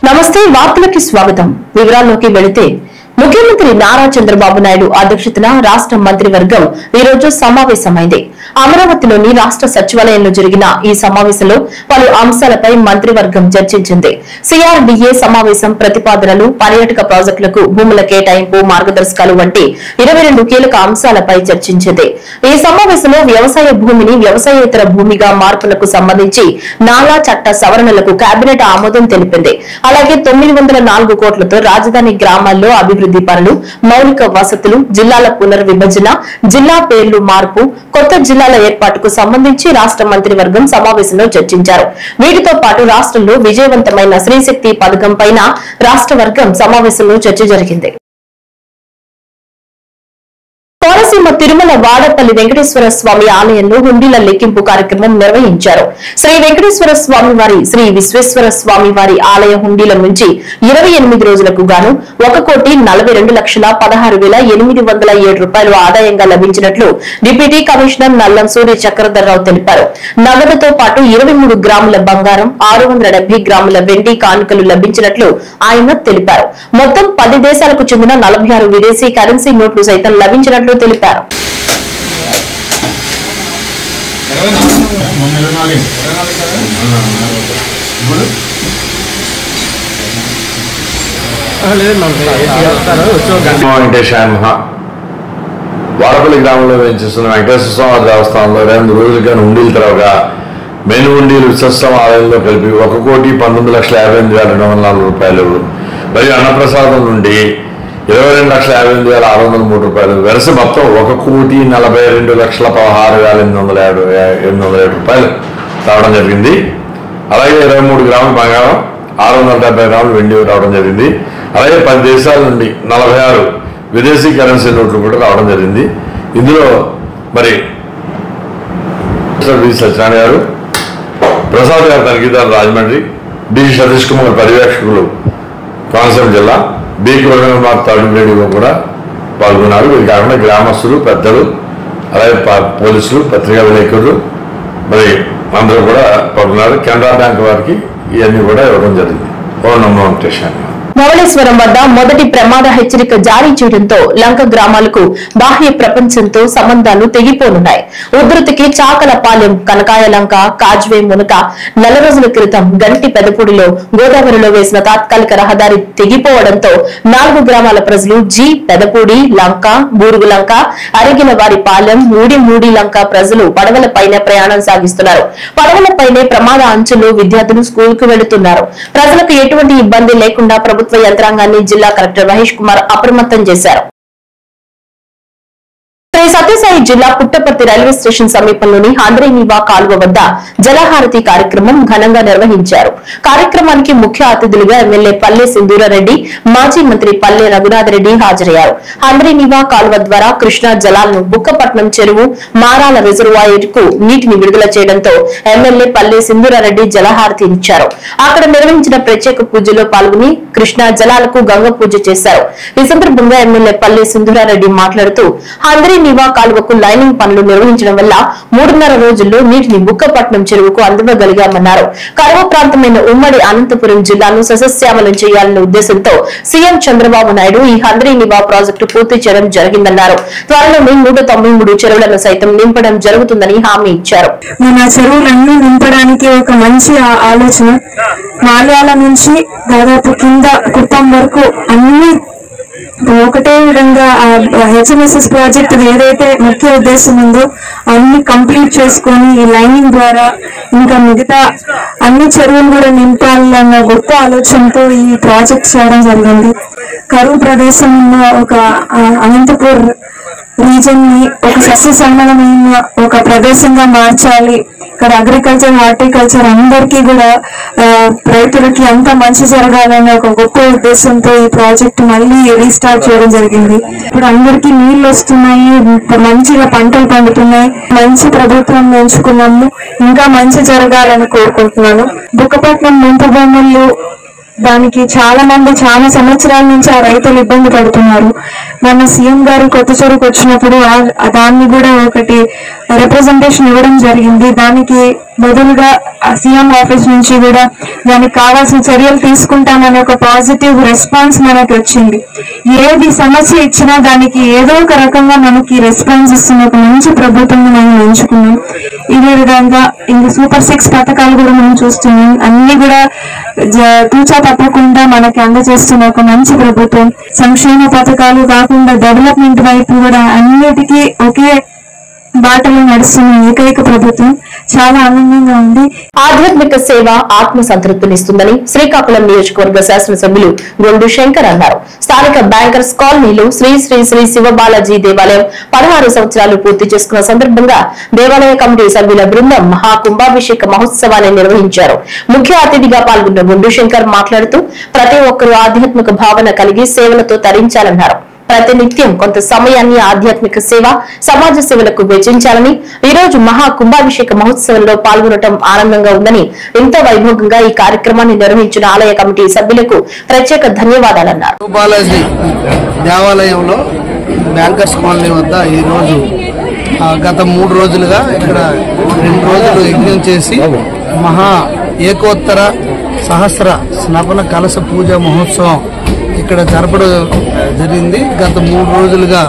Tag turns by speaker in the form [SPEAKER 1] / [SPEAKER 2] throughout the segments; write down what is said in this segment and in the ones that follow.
[SPEAKER 1] నమస్తే వార్తలకి స్వాగతం వివరాల్లోకి వెళితే ముఖ్యమంత్రి నారా చంద్రబాబు నాయుడు అధ్యక్షతన రాష్ట్ర మంత్రివర్గం ఈ రోజు సమావేశమైంది. అమరావతిలోని రాష్ట్ర సచివాలయంలో జరిగిన ఈ సమావేశంలో పలు అంశాలపై మంత్రివర్గం చర్చించింది. సిఆర్డీఏ సమావేశం ప్రతిపాదనలు, పర్యాటక ప్రాజెక్టులకు భూముల కేటాయింపు, మార్గదర్శకాలు వంటి 22 కీలక అంశాలపై చర్చించింది. ఈ సమావేశంలో వ్యవసాయ భూమిని వ్యవసాయేతర భూమిగా మార్పులకు సంబంధించి నాలా చట్ట సవరణలకు కేబినెట్ ఆమోదం తెలిపింది. అలాగే 904 కోట్లతో రాజధాని గ్రామాల్లో అభివృద్ధి పనులు, మౌలిక వసతులు, జిల్లాల పునర్విభజన, జిల్లా పేర్లు మార్పు, కొత్త జిల్లాల ఏర్పాటుకు సంబంధించి రాష్ట్ర మంత్రివర్గం సమావేశంలో చర్చించారు. వీటితో పాటు రాష్ట్రంలో విజయవంతమైన శ్రీశక్తి పథకం పైన రాష్ట్ర వర్గం సమావేశంలో చర్చ జరిగింది. కోనసీమ తిరుమల వాడపల్లి వెంకటేశ్వర స్వామి ఆలయంలో హుండీల లెక్కింపు కార్యక్రమం నిర్వహించారు. శ్రీ వెంకటేశ్వర స్వామి వారి, శ్రీ విశ్వేశ్వర స్వామి వారి ఆలయ హుండీల నుంచి 28 రోజులకు గాను 1,42,16,807 రూపాయలు ఆదాయంగా లభించినట్లు డిప్యూటీ కమిషనర్ నల్లం సూర్య చక్రధర్రావు తెలిపారు. నగదుతో పాటు 23 గ్రాముల బంగారం, 670 గ్రాముల వెండి కానుకలు లభించినట్లు ఆయన తెలిపారు. మొత్తం 10 దేశాలకు చెందిన 46 విదేశీ కరెన్సీ నోట్లు సైతం లభించినట్లు తెలిపారు.
[SPEAKER 2] వాడపల్లి గ్రామంలో వేయించేస్తున్న వెంకటేశ్వర స్వామి దేవస్థానంలో 2 రోజులుగా హుండీలు తెరవగా మెయిన్ హుండీలు విశ్వస్వామి ఆలయంలో కలిపి 1,19,58,204 రూపాయలు మరియు అన్నప్రసాదం నుండి 22,58,603 రూపాయలు వెరసి మొత్తం 1,42,16,807 రూపాయలు రావడం జరిగింది. అలాగే 23 గ్రాముల బంగారం, 670 గ్రాములు వెండి రావడం జరిగింది. అలాగే 10 దేశాల నుండి 46 విదేశీ కరెన్సీ నోట్లు కూడా రావడం జరిగింది. ఇందులో మరి సత్యనారాయణ గారు, ప్రసాద్ గారు తనిఖీదారు రాజమండ్రి, డి సతీష్ కుమార్ పర్యవేక్షకులు కోనసీమ జిల్లా, బి కుమార్ తాడుపేడిలో కూడా పాల్గొన్నారు. వీరు కాకుండా గ్రామస్తులు, పెద్దలు, అలాగే పోలీసులు, పత్రికా విలేకరులు మరి అందరూ కూడా పాల్గొన్నారు. కెనరా బ్యాంక్ వారికి ఇవన్నీ కూడా ఇవ్వడం జరిగింది. ఓం నమో వెంకటేశాయ.
[SPEAKER 1] ధవళేశ్వరం వద్ద మొదటి ప్రమాద హెచ్చరిక జారీ చేయడంతో లంక గ్రామాలకు బాహ్య ప్రపంచంతో సంబంధాలు తెగిపోనున్నాయి. ఉధృతికి చాకలపాలెం, కనకాయ లంక, కాజ్వే మునక నెల రోజుల క్రితం గంటి పెదపూడిలో గోదావరిలో వేసిన తాత్కాలిక రహదారి తెగిపోవడంతో 4 గ్రామాల ప్రజలు జి పెదపూడి లంక, బూరుగు లంక, అరిగిన వారి పాలెం, మూడి లంక ప్రజలు పడవలపైనే ప్రయాణం సాగిస్తున్నారు. పడవలపైనే ప్రమాద అంచులో విద్యార్థులు స్కూల్ కు వెళుతున్నారు. ప్రజలకు ఎటువంటి ఇబ్బంది లేకుండా ప్రభుత్వ యంత్రాంగాన్ని జిల్లా కలెక్టర్ మహేష్ కుమార్ అప్రమత్తం చేశారు. శ్రీ సత్యసాయి జిల్లా పుట్టపర్తి రైల్వే స్టేషన్ సమీపంలోని హంద్రీనివా కాలువ వద్ద జలహారతి కార్యక్రమం ఘనంగా నిర్వహించారు. కార్యక్రమానికి ముఖ్య అతిథులుగా ఎమ్మెల్యే పల్లె సింధూరారెడ్డి, మాజీ మంత్రి పల్లె రఘునాథ్ రెడ్డి హాజరయ్యారు. హంద్రీనివా కాలువ ద్వారా కృష్ణా జలాలను బుక్కపట్నం చెరువు, మారాల రిజర్వాయర్ కు నీటిని విడుదల చేయడంతో ఎమ్మెల్యే పల్లె సింధూరారెడ్డి జలహారతి ఇచ్చారు. అక్కడ నిర్వహించిన ప్రత్యేక పూజలో పాల్గొని కృష్ణా జలాలకు గంగ పూజ చేశారు. ఈ సందర్భంగా ఎమ్మెల్యే పల్లె సింధూరారెడ్డి మాట్లాడుతూ హంద్రీనివా కాలువకు లైనింగ్ పనులు నిర్వహించడం వల్ల 3.5 రోజుల్లో నీటిని బుక్కపట్నం చెరువుకు అందివ్వగలిగామన్నారు. కరువు ప్రాంతమైన ఉమ్మడి అనంతపురం జిల్లాను సస్యశ్యామలం చేయాలనే ఉద్దేశంతో సీఎం చంద్రబాబు నాయుడు ఈ హంద్రీనివా ప్రాజెక్టు పూర్తి చేయడం జరిగిందన్నారు. త్వరలోనే 193 చెరువులను సైతం నింపడం జరుగుతుందని హామీ ఇచ్చారు.
[SPEAKER 3] మన చెరువులన్నీ నింపడానికి ఒక మంచి ఆలోచన. మాల్యాల నుంచి దాదాపు కింద కుప్పం వరకు అన్ని ఒకటే విధంగా హెచ్ఎంఎస్ఎస్ ప్రాజెక్ట్ ఏదైతే ముఖ్య ఉద్దేశం ఉందో అన్ని కంప్లీట్ చేసుకొని ఈ లైనింగ్ ద్వారా ఇంకా మిగతా అన్ని చెరువులు కూడా నింపాలన్న గొప్ప ఆలోచనతో ఈ ప్రాజెక్ట్ చేయడం జరిగింది. కరువు ప్రదేశం ఉన్న ఒక అనంతపూర్ రీజన్ ని ఒక సస్యశ్యామలమైన ఒక ప్రదేశంగా మార్చాలి. ఇక్కడ అగ్రికల్చర్, హార్టికల్చర్ అందరికీ కూడా రైతులకి అంతా మంచి జరగాలనే ఒక గొప్ప ఉద్దేశంతో ఈ ప్రాజెక్ట్ మళ్ళీ రీస్టార్ట్ చేయడం జరిగింది. ఇప్పుడు అందరికీ నీళ్లు వస్తున్నాయి, మంచిగా పంటలు పండుతున్నాయి. మంచి ప్రభుత్వం ఎంచుకున్నాము, ఇంకా మంచి జరగాలని కోరుకుంటున్నాను. బుక్కపట్నం ముంపు భూములు దానికి చాలా మంది చాలా సంవత్సరాల నుంచి ఆ రైతులు ఇబ్బంది పడుతున్నారు. మన సీఎం గారు కొత్త చెరుకు వచ్చినప్పుడు దాన్ని కూడా ఒకటి రిప్రజెంటేషన్ ఇవ్వడం జరిగింది. దానికి బదులుగా సీఎం ఆఫీస్ నుంచి కూడా దానికి కావాల్సిన చర్యలు తీసుకుంటామనే ఒక పాజిటివ్ రెస్పాన్స్ మనకి వచ్చింది. ఏది సమస్య ఇచ్చినా దానికి ఏదో ఒక రకంగా మనకి రెస్పాన్స్ ఇస్తున్న ఒక మంచి ప్రభుత్వం మనం ఎంచుకున్నాం. ఇదే విధంగా ఇంకా సూపర్ 6 పథకాలు కూడా మనం చూస్తున్నాం. అన్ని కూడా తూచా తప్పకుండా మనకి అందజేస్తున్న ఒక మంచి ప్రభుత్వం. సంక్షేమ పథకాలు కాకుండా డెవలప్మెంట్ వైపు కూడా అన్నిటికీ ఒకే బాటలో నడుస్తున్న ఏకైక ప్రభుత్వం. చాలా ఆనందంగా ఉంది.
[SPEAKER 1] ఆధ్యాత్మిక సేవ ఆత్మ సంతృప్తినిస్తుందని శ్రీకాకుళం నియోజకవర్గ శాసనసభ్యులు గొండు శంకర్ అన్నారు. స్థానిక బ్యాంకర్స్ కాలనీలో శ్రీ శ్రీ శ్రీ శివబాలాజీ దేవాలయం 16 సంవత్సరాలు పూర్తి చేసుకున్న సందర్భంగా దేవాలయ కమిటీ సభ్యుల బృందం మహాకుంభాభిషేక మహోత్సవాన్ని నిర్వహించారు. ముఖ్య అతిథిగా పాల్గొన్న గొండు శంకర్ మాట్లాడుతూ ప్రతి ఒక్కరూ ఆధ్యాత్మిక భావన కలిగి సేవలతో తరించాలన్నారు. ప్రతినిత్యం కొంత సమయాన్ని ఆధ్యాత్మిక సేవ, సమాజ సేవలకు వెచ్చించాలని, ఈ రోజు మహా కుంభాభిషేక మహోత్సవంలో పాల్గొనడం ఆనందంగా ఉందని, ఎంతో వైభవంగా ఈ కార్యక్రమాన్ని నిర్వహించిన ఆలయ కమిటీ సభ్యులకు ప్రత్యేక ధన్యవాదాలన్నారు.
[SPEAKER 4] బాలాజీ దేవాలయంలో బ్యాంకర్స్ కాలనీ వద్ద ఈ రోజు గత 3 రోజులుగా ఇక్కడ 2 రోజులు యజ్ఞం చేసి మహా ఏకోత్తర సహస్ర స్నపన కలశ పూజ మహోత్సవం ఇక్కడ జరపడం జరిగింది. గత 3 రోజులుగా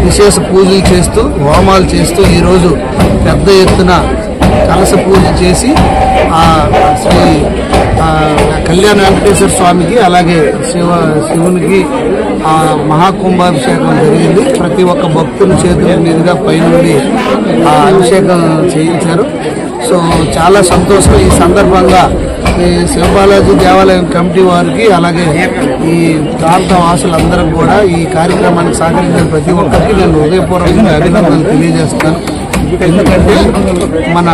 [SPEAKER 4] విశేష పూజలు చేస్తూ హోమాలు చేస్తూ ఈరోజు పెద్ద ఎత్తున కలశ పూజ చేసి శ్రీ కళ్యాణ వెంకటేశ్వర స్వామికి అలాగే శివునికి మహాకుంభాభిషేకం జరిగింది. ప్రతి ఒక్క భక్తుని చేతుల మీదుగా పైనుండి అభిషేకం చేయించారు. సో చాలా సంతోషం. ఈ సందర్భంగా ఈ శివబాలాజీ దేవాలయం కమిటీ వారికి అలాగే ఈ ప్రాంత వాసులందరూ కూడా ఈ కార్యక్రమానికి సహకరించిన ప్రతి ఒక్కరికి నేను హృదయపూర్వకంగా అభినందనలు తెలియజేస్తాను. ఎందుకంటే మన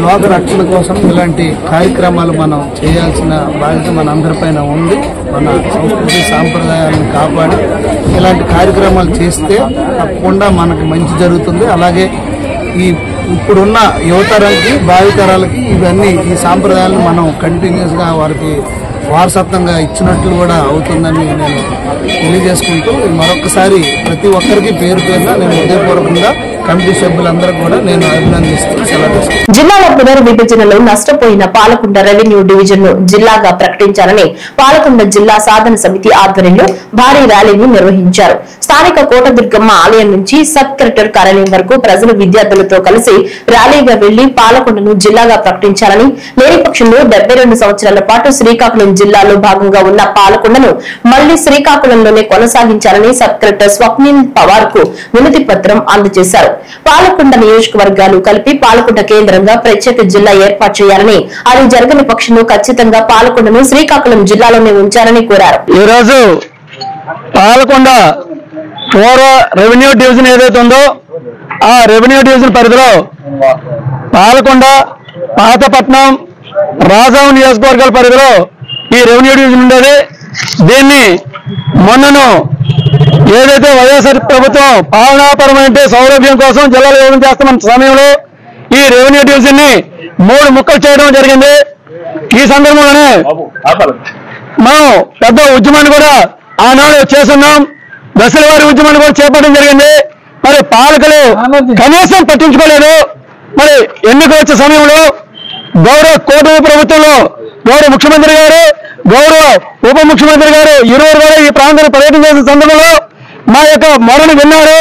[SPEAKER 4] లోక రక్షణ కోసం ఇలాంటి కార్యక్రమాలు మనం చేయాల్సిన బాధ్యత మన అందరిపైన ఉంది. మన సంస్కృతి సాంప్రదాయాలను కాపాడి ఇలాంటి కార్యక్రమాలు చేస్తే తప్పకుండా మనకు మంచి జరుగుతుంది. అలాగే ఈ ఇప్పుడున్న యువతరాలకి భావితరాలకి ఇవన్నీ ఈ సాంప్రదాయాలను మనం కంటిన్యూస్గా వారికి వారసత్వంగా ఇచ్చినట్లు కూడా అవుతుందని నేను తెలియజేసుకుంటూ మరొకసారి ప్రతి ఒక్కరికి పేరు పేరున నేను హృదయపూర్వకంగా కమిటీ సభ్యులందరూ కూడా నేను అభినందిస్తూ సెలవు.
[SPEAKER 1] జిల్లాలో పునర్విభజనలో నష్టపోయిన పాలకొండ రెవెన్యూ డివిజన్ ను జిల్లాగా ప్రకటించాలని పాలకొండ జిల్లా సాధన సమితి ఆధ్వర్యంలో భారీ ర్యాలీని నిర్వహించారు. స్థానిక కోటదుర్గమ్మ ఆలయం నుంచి సబ్ కలెక్టర్ కార్యాలయం వరకు ప్రజలు విద్యార్థులతో కలిసి ర్యాలీగా వెళ్లి పాలకొండను జిల్లాగా ప్రకటించాలని, లేని పక్షంలో 72 సంవత్సరాల పాటు శ్రీకాకుళం జిల్లాలో భాగంగా ఉన్న పాలకొండను మళ్లీ శ్రీకాకుళంలోనే కొనసాగించాలని సబ్ కలెక్టర్ స్వప్నిల్ పవార్ కు వినతి పత్రం అందజేశారు. పాలకొండ నియోజకవర్గాలు కలిపి పాలకొండ కేంద్రంగా ప్రత్యేక జిల్లా ఏర్పాటు చేయాలని, అది జరగని పక్షంలో ఖచ్చితంగా పాలకొండను శ్రీకాకుళం జిల్లాలోనే ఉంచాలని కోరారు.
[SPEAKER 5] ఈ రోజు పాలకొండ పూర్వ రెవెన్యూ డివిజన్ ఏదైతే ఉందో ఆ రెవెన్యూ డివిజన్ పరిధిలో పాలకొండ, పాతపట్నం, రాజాం నియోజకవర్గాల పరిధిలో ఈ రెవెన్యూ డివిజన్ ఉండేది. దీన్ని మొన్నను ఏదైతే వైఎస్ఆర్ ప్రభుత్వం పాలనాపరమైన సౌలభ్యం కోసం జిల్లాలో విభజన చేస్తున్న సమయంలో ఈ రెవెన్యూ డివిజన్ ని 3 ముక్కలు చేయడం జరిగింది. ఈ సందర్భంలోనే మనం పెద్ద ఉద్యమాన్ని కూడా ఆనాడు చేస్తున్నాం. దశల వారి ఉద్యమాన్ని కూడా చేపట్టడం జరిగింది. మరి పాలకులు కనీసం పట్టించుకోలేదు. మరి ఎన్నిక వచ్చే సమయంలో గౌరవ కూటమి ప్రభుత్వంలో గౌరవ ముఖ్యమంత్రి గారు, గౌరవ ఉప ముఖ్యమంత్రి గారు ఇరువురు కూడా ఈ ప్రాంతాన్ని పర్యటన చేసిన సందర్భంలో మా యొక్క మొరను విన్నారు,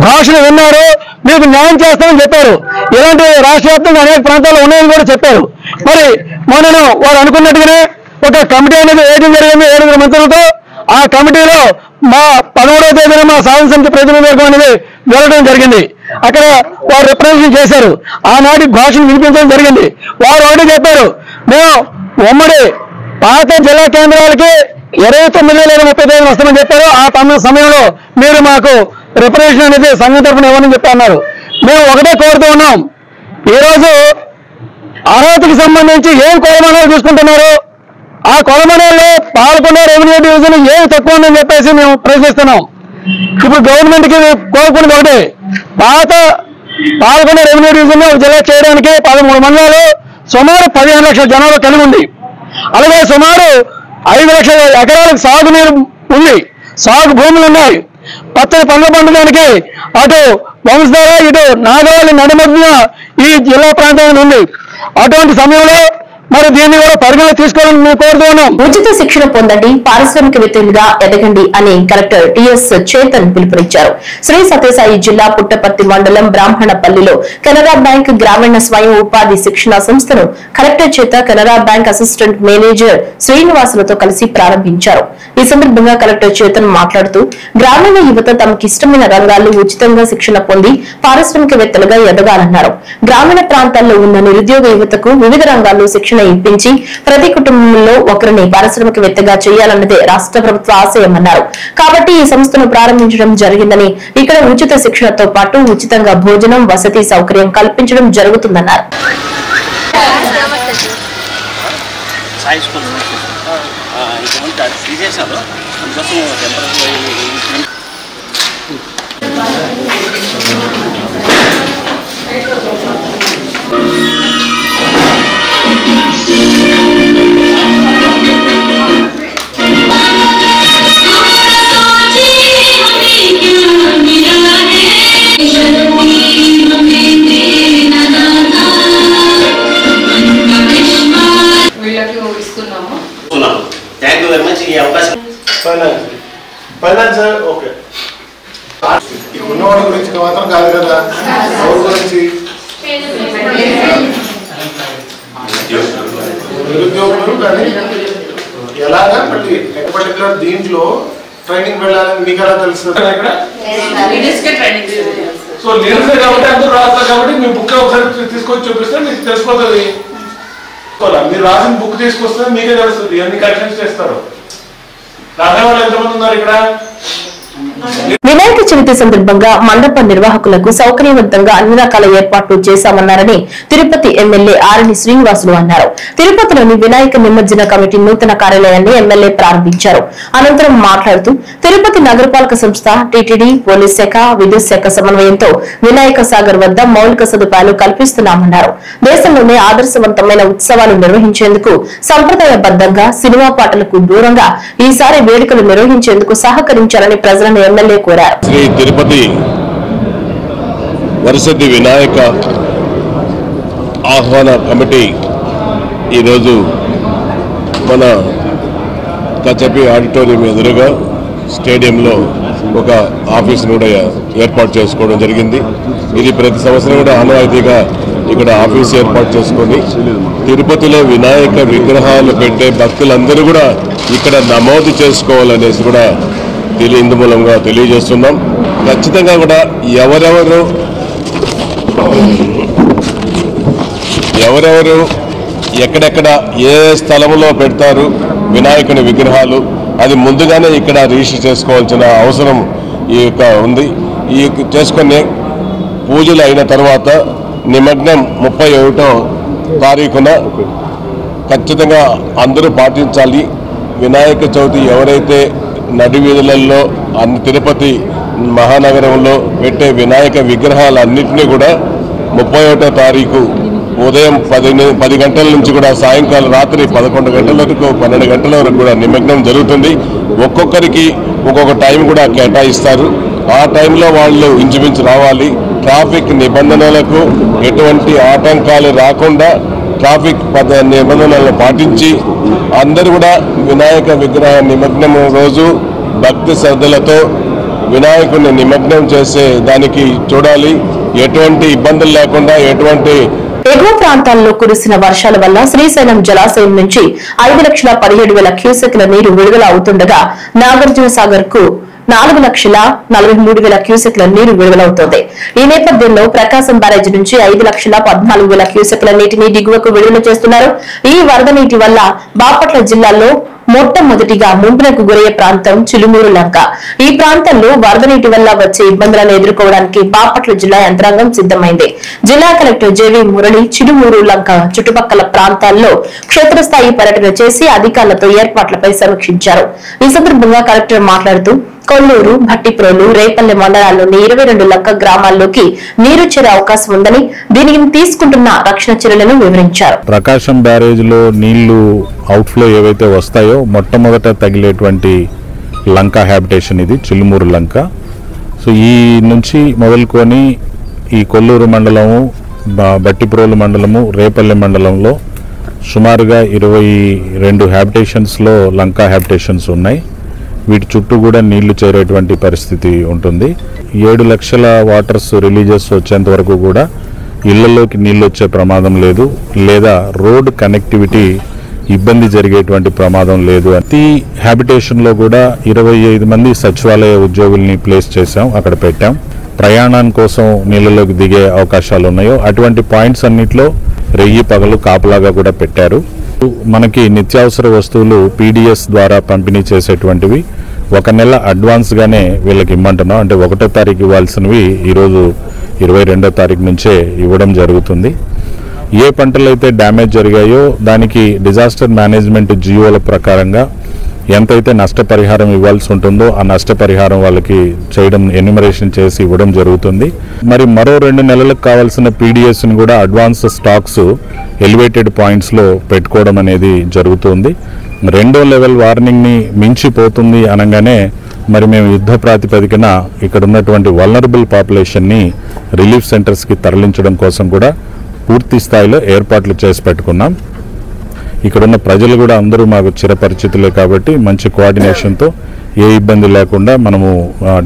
[SPEAKER 5] భాషను విన్నారు, మీకు న్యాయం చేస్తామని చెప్పారు. ఇలాంటి రాష్ట్ర వ్యాప్తంగా అనేక ప్రాంతాల్లో ఉన్నాయని కూడా చెప్పారు. మరి మొన్నను వారు అనుకున్నట్టుగానే ఒక కమిటీ అనేది వేయడం జరిగింది 7 మంత్రులతో. ఆ కమిటీలో మా 13వ తేదీన మా సాధన సమితి ప్రతినిధివర్గం అనేది వెళ్ళడం జరిగింది. అక్కడ వారు రిప్రజెంటేషన్ చేశారు. ఆనాటి భాషను వినిపించడం జరిగింది. వారు ఒకటి చెప్పారు, మేము ఉమ్మడి పాత జిల్లా కేంద్రాలకి 29 లేదా 30 తేదీన వస్తామని చెప్పారు. ఆ సమయంలో మీరు మాకు రిప్రజెంటేషన్ అనేది సంఘం తరఫున ఇవ్వని చెప్పి అన్నారు. మేము ఒకటే కోరుతూ ఉన్నాం, ఈరోజు అర్హతకి సంబంధించి ఏం కొలమానాలు చూసుకుంటున్నారు, ఆ కొలమానాల్లో పాలకొండ రెవెన్యూ డివిజన్ ఏం తక్కువ ఉందని చెప్పేసి మేము ప్రశ్నిస్తున్నాం. ఇప్పుడు గవర్నమెంట్ కి కోరుకున్నది ఒకటి, పాలకొండ రెవెన్యూ డివిజన్ ఒక జిల్లా చేయడానికి 13 మండలాలు సుమారు 15 లక్షల జనాభా కలిగి ఉంది. అలాగే సుమారు 5 లక్షల ఎకరాలకు సాగునీరు ఉంది, సాగు భూములు ఉన్నాయి. పచ్చని పండ్ల పండడానికి అటు వంశధార ఇటు నాగావళి నడుమధ్య ఈ జిల్లా ప్రాంతం ఉంది. అటువంటి సమయంలో మరి దీన్ని కూడా పరిగణన తీసుకోవాలని మేము కోరుతున్నాం.
[SPEAKER 1] ఉచిత శిక్షణ పొందండి, పారిశ్రామికవేత్తలుగా ఎదగండి అని కలెక్టర్ టిఎస్ చేతన్ పిలుపునిచ్చారు. శ్రీ సత్యసాయి జిల్లా పుట్టపర్తి మండలం బ్రాహ్మణపల్లిలో కెనరా బ్యాంక్ గ్రామీణ స్వయం ఉపాధి శిక్షణ సంస్థను కలెక్టర్ చేత కెనరా బ్యాంక్ అసిస్టెంట్ మేనేజర్ శ్రీనివాసులతో కలిసి ప్రారంభించారు. ఈ సందర్భంగా కలెక్టర్ చేతన్ మాట్లాడుతూ గ్రామీణ యువత తమకిష్టమైన రంగాల్లో ఉచితంగా శిక్షణ పొంది పారిశ్రామికవేత్తలుగా ఎదగాలన్నారు. గ్రామీణ ప్రాంతాల్లో ఉన్న నిరుద్యోగ యువతకు వివిధ రంగాల్లో శిక్షణ ఇప్పించి ప్రతి కుటుంబంలో ఒకరిని పారిశ్రామికవేత్తగా చేయాలన్నదే రాష్ట్ర ప్రభుత్వ ఆశయమన్నారు. కాబట్టి ఈ సంస్థను ప్రారంభించడం జరిగిందని, ఇక్కడ ఉచిత శిక్షణతో పాటు ఉచితంగా భోజనం వసతి సౌకర్యం కల్పించడం జరుగుతుందన్నారు.
[SPEAKER 6] Finance okay. ఉన్నవాడి గురించి మాత్రం కాదు కదా, ఎవరి గురించి నిరుద్యోగులు కానీ ఎలాగా బట్టి పర్టికులర్ దీంట్లో ట్రైనింగ్ వెళ్ళాలని మీకు ఎలా తెలుస్తుంది? సో లీడర్స్ కాబట్టి అందరూ రాస్తారు కాబట్టి మీ బుక్ ఒకసారి తీసుకొచ్చి చూపిస్తే మీకు తెలిసిపోతుంది. మీరు రాసిన బుక్ తీసుకొస్తే మీకే తెలుస్తుంది ఎన్ని కరెక్షన్స్ చేస్తారు. రాసే వాళ్ళు ఎంతమంది ఉన్నారు ఇక్కడ?
[SPEAKER 1] వినాయక చవితి సందర్భంగా మండప నిర్వాహకులకు సౌకర్యవంతంగా అన్ని రకాల ఏర్పాట్లు చేశామన్నారని తిరుపతి ఎమ్మెల్యే ఆరణి శ్రీనివాసులు అన్నారు. తిరుపతిలోని వినాయక నిమజ్జన కమిటీ నూతన కార్యాలయాన్ని ఎమ్మెల్యే ప్రారంభించారు. అనంతరం మాట్లాడుతూ తిరుపతి నగరపాలక సంస్థ, టీటీడీ, పోలీస్ శాఖ, విద్యుత్ శాఖ సమన్వయంతో వినాయక సాగర్ వద్ద మౌలిక సదుపాయాలు కల్పిస్తున్నామన్నారు. దేశంలోనే ఆదర్శవంతమైన ఉత్సవాలు నిర్వహించేందుకు సంప్రదాయబద్దంగా సినిమా పాటలకు దూరంగా ఈసారి వేడుకలు నిర్వహించేందుకు సహకరించాలని ప్రజలను ఎమ్మెల్యే కోరారు.
[SPEAKER 7] శ్రీ తిరుపతి వరసిద్ధి వినాయక ఆహ్వాన కమిటీ ఈరోజు మన కచపి ఆడిటోరియం ఎదురుగా స్టేడియంలో ఒక ఆఫీస్ను కూడా ఏర్పాటు చేసుకోవడం జరిగింది. ఇది ప్రతి సంవత్సరం కూడా ఆనవాయితీగా ఇక్కడ ఆఫీస్ ఏర్పాటు చేసుకొని తిరుపతిలో వినాయక విగ్రహాలు పెట్టే భక్తులందరూ కూడా ఇక్కడ నమోదు చేసుకోవాలనేసి కూడా ఇందు మూలంగా తెలియజేస్తున్నాం. ఖచ్చితంగా కూడా ఎవరెవరు ఎక్కడెక్కడ ఏ స్థలంలో పెడతారు వినాయకుని విగ్రహాలు అది ముందుగానే ఇక్కడ రిజిస్టర్ చేసుకోవాల్సిన అవసరం ఈ యొక్క ఉంది. ఈ చేసుకునే పూజలు అయిన తర్వాత నిమగ్నం 31వ తారీఖున ఖచ్చితంగా అందరూ పాటించాలి. వినాయక చవితి ఎవరైతే నడి వీధులలో తిరుపతి మహానగరంలో పెట్టే వినాయక విగ్రహాలన్నింటినీ కూడా 31వ తారీఖు ఉదయం 10 గంటల నుంచి కూడా సాయంకాలం రాత్రి 11 గంటల వరకు 12 గంటల వరకు కూడా నిమగ్నం జరుగుతుంది. ఒక్కొక్కరికి ఒక్కొక్క టైం కూడా కేటాయిస్తారు. ఆ టైంలో వాళ్ళు ఇంచుమించు రావాలి. ట్రాఫిక్ నిబంధనలకు ఎటువంటి ఆటంకాలు రాకుండా ట్రాఫిక్ నిబంధనలను పాటించి అందరూ కూడా వినాయక విగ్రహ నిమగ్నం రోజు భక్తి శ్రద్ధలతో వినాయకుడిని నిమగ్నం చేసే దానికి చూడాలి. ఎటువంటి ఇబ్బందులు లేకుండా ఎటువంటి
[SPEAKER 1] ఎగువ ప్రాంతాల్లో కురిసిన వర్షాల వల్ల శ్రీశైలం జలాశయం నుంచి 5,17,000 క్యూసెక్ల నీరు విడుదల అవుతుండగా నాగార్జున సాగర్ కు 4,43,000 క్యూసెక్ల నీరు విడుదలవుతోంది. ఈ నేపథ్యంలో ప్రకాశం బ్యారేజీ నుంచి 5,14,000 క్యూసెక్ల నీటిని దిగువకు విడుదల చేస్తున్నారు. ఈ వరద నీటి వల్ల బాపట్ల జిల్లాలో మొట్టమొదటిగా ముంపునకు గురయ్యే ప్రాంతం చిలుమూరు లంక. ఈ ప్రాంతంలో వరద నీటి వల్ల వచ్చే ఇబ్బందులను ఎదుర్కోవడానికి బాపట్ల జిల్లా యంత్రాంగం సిద్దమైంది. జిల్లా కలెక్టర్ జేవీ మురళి చిలుమూరు లంక చుట్టుపక్కల ప్రాంతాల్లో క్షేత్రస్థాయి పర్యటన చేసి అధికారులతో ఏర్పాట్లపై సమీక్షించారు. ఈ సందర్భంగా కలెక్టర్ మాట్లాడుతూ కొల్లూరు, భట్టిప్రోలు, రేపల్లె మండలాల్లోని 22 లక్క గ్రామాల్లోకి నీరు చేరే అవకాశం ఉందని దీనికి తీసుకుంటున్న రక్షణ చర్యలను వివరించారు.
[SPEAKER 8] ప్రకాశం బ్యారేజ్ లో నీళ్లు అవుట్ఫ్లో ఏవైతే వస్తాయో మొట్టమొదట తగిలేటువంటి లంక హ్యాబిటేషన్ ఇది చిలుమూరు లంక. సో ఈ నుంచి మొదలుకొని ఈ కొల్లూరు మండలము, బట్టిప్రోలు మండలము, రేపల్లె మండలంలో సుమారుగా 22 హ్యాబిటేషన్స్లో లంకా హ్యాబిటేషన్స్ ఉన్నాయి. వీటి చుట్టూ కూడా నీళ్లు చేరేటువంటి పరిస్థితి ఉంటుంది. 7 లక్షల వాటర్స్ రిలీజెస్ వచ్చేంత వరకు కూడా ఇళ్లలోకి నీళ్లు వచ్చే ప్రమాదం లేదు, లేదా రోడ్ కనెక్టివిటీ ఇబ్బంది జరిగేటువంటి ప్రమాదం లేదు. ప్రతి హ్యాబిటేషన్లో కూడా 25 మంది సచివాలయ ఉద్యోగుల్ని ప్లేస్ చేశాం, అక్కడ పెట్టాం. ప్రయాణం కోసం నీళ్ళలోకి దిగే అవకాశాలు ఉన్నాయో అటువంటి పాయింట్స్ అన్నిట్లో రెయ్యి పగలు కాపలాగా కూడా పెట్టారు. మనకి నిత్యావసర వస్తువులు పీడిఎస్ ద్వారా పంపిణీ చేసేటువంటివి 1 నెల అడ్వాన్స్ గానే వీళ్ళకి ఇమ్మంటున్నాం. అంటే 1వ తారీఖు ఇవ్వాల్సినవి ఈరోజు 22వ తారీఖు నుంచే ఇవ్వడం జరుగుతుంది. ఏ పంటలైతే డ్యామేజ్ జరిగాయో దానికి డిజాస్టర్ మేనేజ్మెంట్ జియోల ప్రకారంగా ఎంతైతే నష్టపరిహారం ఇవ్వాల్సి ఉంటుందో ఆ నష్టపరిహారం వాళ్ళకి చేయడం, ఎన్యూమరేషన్ చేసి ఇవ్వడం జరుగుతుంది. మరి మరో 2 నెలలకు కావాల్సిన పీడిఎస్ని కూడా అడ్వాన్స్ స్టాక్స్ ఎలివేటెడ్ పాయింట్స్లో పెట్టుకోవడం అనేది జరుగుతుంది. 2వ లెవెల్ వార్నింగ్ని మించిపోతుంది అనగానే మరి మేము యుద్ధ ప్రాతిపదికన ఇక్కడ ఉన్నటువంటి వల్నరబుల్ పాపులేషన్ని రిలీఫ్ సెంటర్స్కి తరలించడం కోసం కూడా పూర్తి స్థాయిలో ఏర్పాట్లు చేసి పెట్టుకున్నాం. ఇక్కడున్న ప్రజలు కూడా అందరూ మాకు చిరపరిచితులే కాబట్టి మంచి కోఆర్డినేషన్తో ఏ ఇబ్బంది లేకుండా మనము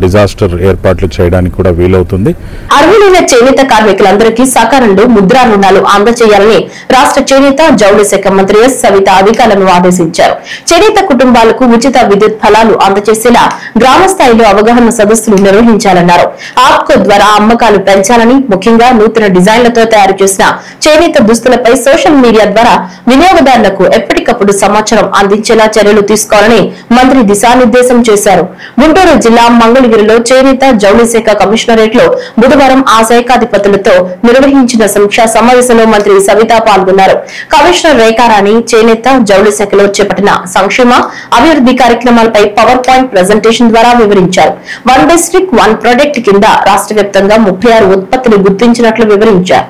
[SPEAKER 8] డిజాస్టర్ ఏర్పాట్లు చేయడానికి కూడా వీలవుతుంది.
[SPEAKER 1] అర్హులైన చేనేత కార్మికులందరికీ సకాలంలో ముద్రా రుణాలు అందజేయాలని రాష్ట్ర చేనేత జౌళి శాఖ మంత్రి ఎస్ సవిత అధికారులను ఆదేశించారు. చేనేత కుటుంబాలకు ఉచిత విద్యుత్ ఫలాలు అందజేసేలా గ్రామ స్థాయిలో అవగాహన సదస్సులు నిర్వహించాలన్నారు. ఆప్కో ద్వారా అమ్మకాలు పెంచాలని, ముఖ్యంగా నూతన డిజైన్లతో తయారు చేసిన చేనేత దుస్తులపై సోషల్ మీడియా ద్వారా వినియోగదారులకు ఎప్పటికప్పుడు సమాచారం అందించేలా చర్యలు తీసుకోవాలని మంత్రి దిశానిర్దేశం చేశారు. గుంటూరు జిల్లా మంగళగిరిలో చేనేత జౌళి శాఖ కమిషనరేట్ లో బుధవారం ఆ శాఖాధిపతులతో నిర్వహించిన సమీక్షా సమావేశంలో మంత్రి సవిత పాల్గొన్నారు. కమిషనర్ రేఖారాణి చేనేత జౌళి శాఖలో చేపట్టిన సంక్షేమ అభివృద్ధి కార్యక్రమాలపై పవర్ పాయింట్ ప్రెజెంటేషన్ ద్వారా వివరించారు. 1 డిస్ట్రిక్ట్ 1 ప్రొడక్ట్ కింద రాష్ట్ర వ్యాప్తంగా 36 ఉత్పత్తులు గుర్తించినట్లు వివరించారు.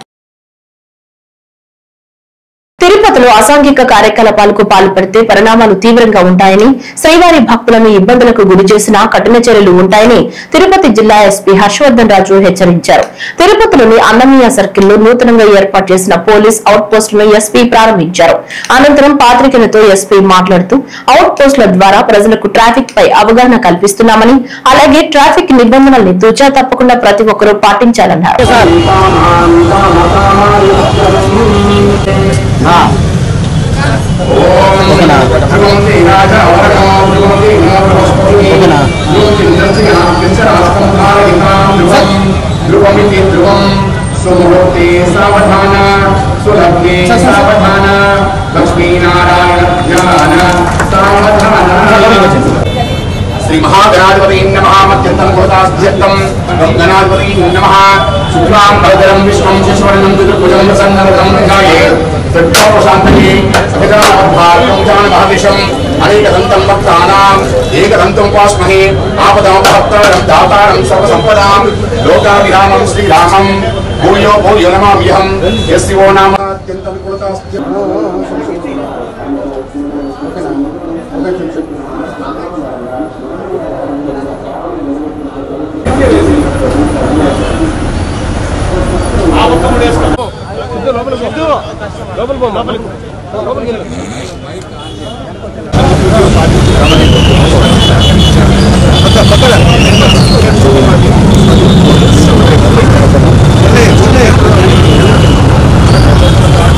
[SPEAKER 1] తిరుపతిలో అసాంఘిక కార్యకలాపాలకు పాల్పడితే పరిణామాలు తీవ్రంగా ఉంటాయని, శ్రీవారి భక్తులను ఇబ్బందులకు గురి చేసినా కఠిన చర్యలు ఉంటాయని తిరుపతి జిల్లా ఎస్పీ హర్షవర్ధన్ రాజు హెచ్చరించారు. తిరుపతిలోని అన్నమయ్య సర్కిల్లో నూతనంగా ఏర్పాటు చేసిన పోలీస్ అవుట్ పోస్టులను ఎస్పీ ప్రారంభించారు. అనంతరం పాత్రికేయులతో ఎస్పీ మాట్లాడుతూ అవుట్ పోస్టుల ద్వారా ప్రజలకు ట్రాఫిక్ పై అవగాహన కల్పిస్తున్నామని, అలాగే ట్రాఫిక్ నిబంధనల్ని తూచా తప్పకుండా ప్రతి ఒక్కరూ పాటించాలన్నారు.
[SPEAKER 9] श्री महागणाधिपति नमः मध्यन्तं कृतास्त्यर्थं गणाधिपति नमः शुक्लां भरधरं विश्वं शशिवर्णं चतुर्भुजं प्रसन्नवदनं ध्याये तत्प्रशान्तये सविताभार्गं जानभाविषम् अनेकदन्तं भक्तानाम् एकदन्तं उपास्महे आपदामहत्तारं दातारं सर्वसम्पदां लोकाभिरामं श्रीरामं भूयो भूयो नमाम्यहं यस्य नाम अत्यन्तं कृतास्त्यर्थं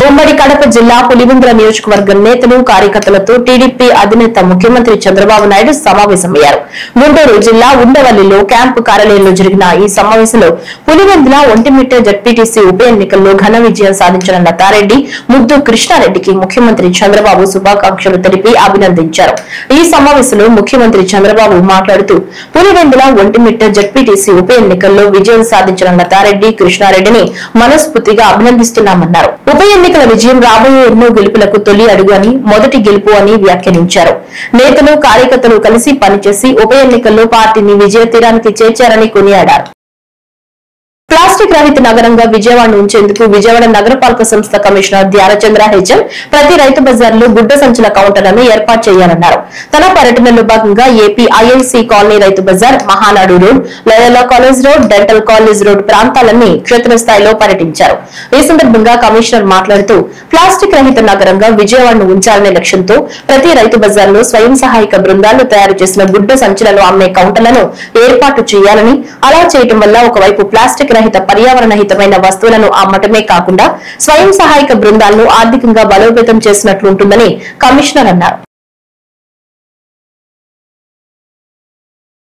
[SPEAKER 1] ఉమ్మడి కడప జిల్లా పులివెందుల నియోజకవర్గం నేతలు కార్యకర్తలతో టీడీపీ అధినేత ముఖ్యమంత్రి చంద్రబాబు నాయుడు సమావేశమయ్యారు. గుంటూరు జిల్లా ఉండవల్లిలో క్యాంపు కార్యాలయంలో జరిగిన ఈ సమావేశంలో పులివెందుల ఒంటిమిట్ట జడ్పీటీసీ ఉప ఎన్నికల్లో ఘన విజయం సాధించిన లతారెడ్డి, ముద్దు కృష్ణారెడ్డికి ముఖ్యమంత్రి చంద్రబాబు శుభాకాంక్షలు తెలిపి అభినందించారు. ఈ సమావేశంలో ముఖ్యమంత్రి చంద్రబాబు మాట్లాడుతూ పులివెందుల ఒంటిమిట్ట జడ్పీటీసీ ఉప ఎన్నికల్లో విజయం సాధించిన లతారెడ్డి, కృష్ణారెడ్డిని మనస్ఫూర్తిగా అభినందిస్తున్నామన్నారు. ఉప ఎన్నికల విజయం విజయం రాబోయే ఎన్నో గెలుపులకు తొలి అడుగు అని, మొదటి గెలుపు అని వ్యాఖ్యానించారు. నేతలు కార్యకర్తలు కలిసి పనిచేసి ఉప ఎన్నికల్లో పార్టీని విజయ తీరానికి చేర్చారని కొనియాడారు. ప్లాస్టిక్ రహిత నగరంగా విజయవాడను ఉంచేందుకు విజయవాడ నగరపాలక సంస్థ కమిషనర్ ధ్యానచంద్ర హెచ్ఎం ప్రతి రైతు బజార్లో గుడ్డ సంచుల కౌంటర్లను ఏర్పాటు చేయాలన్నారు. తన పర్యటనలో భాగంగా ఏపీ ఐఐసి కాలనీ రైతు బజార్, Mahanadu road, Loyola college road, dental college road ప్రాంతాలన్నీ క్షేత్రస్థాయిలో పర్యటించారు. ఈ సందర్భంగా కమిషనర్ మాట్లాడుతూ ప్లాస్టిక్ రహిత నగరంగా విజయవాడను ఉంచాలనే లక్ష్యంతో ప్రతి రైతు బజార్లో స్వయం సహాయక బృందాలు తయారు చేసిన గుడ్డ సంచులను అమ్మే కౌంటర్లను ఏర్పాటు చేయాలని, అలా చేయడం వల్ల ఒకవైపు ప్లాస్టిక్ రహిత పర్యావరణ హితమైన వస్తువులను అమ్మటమే కాకుండా స్వయం సహాయక బృందాలను ఆర్థికంగా బలోపేతం చేసినట్లుంటుందని కమిషనర్ అన్నారు.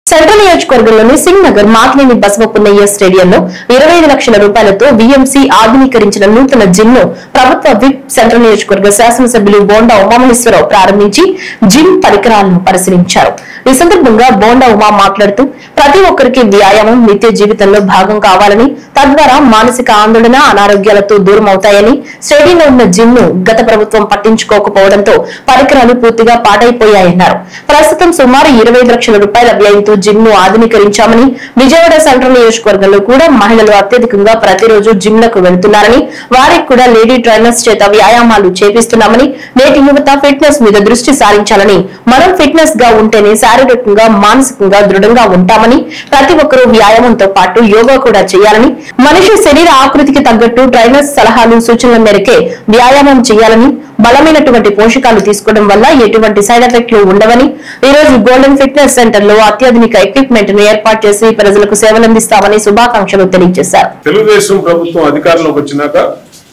[SPEAKER 1] సెంట్రల్ నియోజకవర్గంలోని సింగ్ నగర్ మాకినేని బసవపున్నయ్య స్టేడియంలో 25 లక్షల రూపాయలతో వీఎంసీ ఆధునీకరించిన నూతన జిమ్ ను ప్రభుత్వ విప్ సెంట్రల్ నియోజకవర్గ శాసనసభ్యులు బోండా ఉమామహేశ్వరరావు ప్రారంభించి జిమ్ పరికరాలను పరిశీలించారు. ఈ సందర్భంగా బోండా ఉమా మాట్లాడుతూ ప్రతి ఒక్కరికి వ్యాయామం నిత్య జీవితంలో భాగం కావాలని, తద్వారా మానసిక ఆందోళన, అనారోగ్యాలతో దూరం అవుతాయని, స్టేడియంలో ఉన్న జిమ్ ను గత ప్రభుత్వం పట్టించుకోకపోవడంతో పరికరాలు పూర్తిగా పాడైపోయాయన్నారు. ప్రస్తుతం సుమారు 25 లక్షల రూపాయల వ్యయంతో జిమ్ ను ఆధునీకరించామని, విజయవాడ సెంట్రల్ నియోజకవర్గంలో కూడా మహిళలు అత్యధికంగా ప్రతిరోజు జిమ్ లకు వెళ్తున్నారని, వారికి కూడా లేడీ ట్రైనర్స్ చేత వ్యాయామాలు చేపిస్తున్నామని, నేటి యువత ఫిట్నెస్ మీద దృష్టి సారించాలని, మనం ఫిట్నెస్ గా ఉంటేనే శారీరకంగా మానసికంగా దృఢంగా ఉంటామని, ప్రతి ఒక్కరూ వ్యాయామంతో పాటు యోగా కూడా చేయాలని, మనిషి శరీర ఆకృతికి తగ్గట్టు ట్రైనర్స్ సలహాలు సూచనల మేరకే వ్యాయామం చేయాలని, బలమైనటువంటి పోషకాలు తీసుకోవడం వల్ల ఎటువంటి సైడ్ ఎఫెక్ట్లు ఉండవని, ఈ రోజు గోల్డెన్ ఫిట్నెస్ సెంటర్ లో అత్యాధునిక ఎక్విప్మెంట్ ను ఏర్పాటు చేసి ప్రజలకు సేవలందిస్తామని శుభాకాంక్షలు తెలియజేశారు.
[SPEAKER 6] తెలుగుదేశం ప్రభుత్వం అధికారంలోకి వచ్చినాక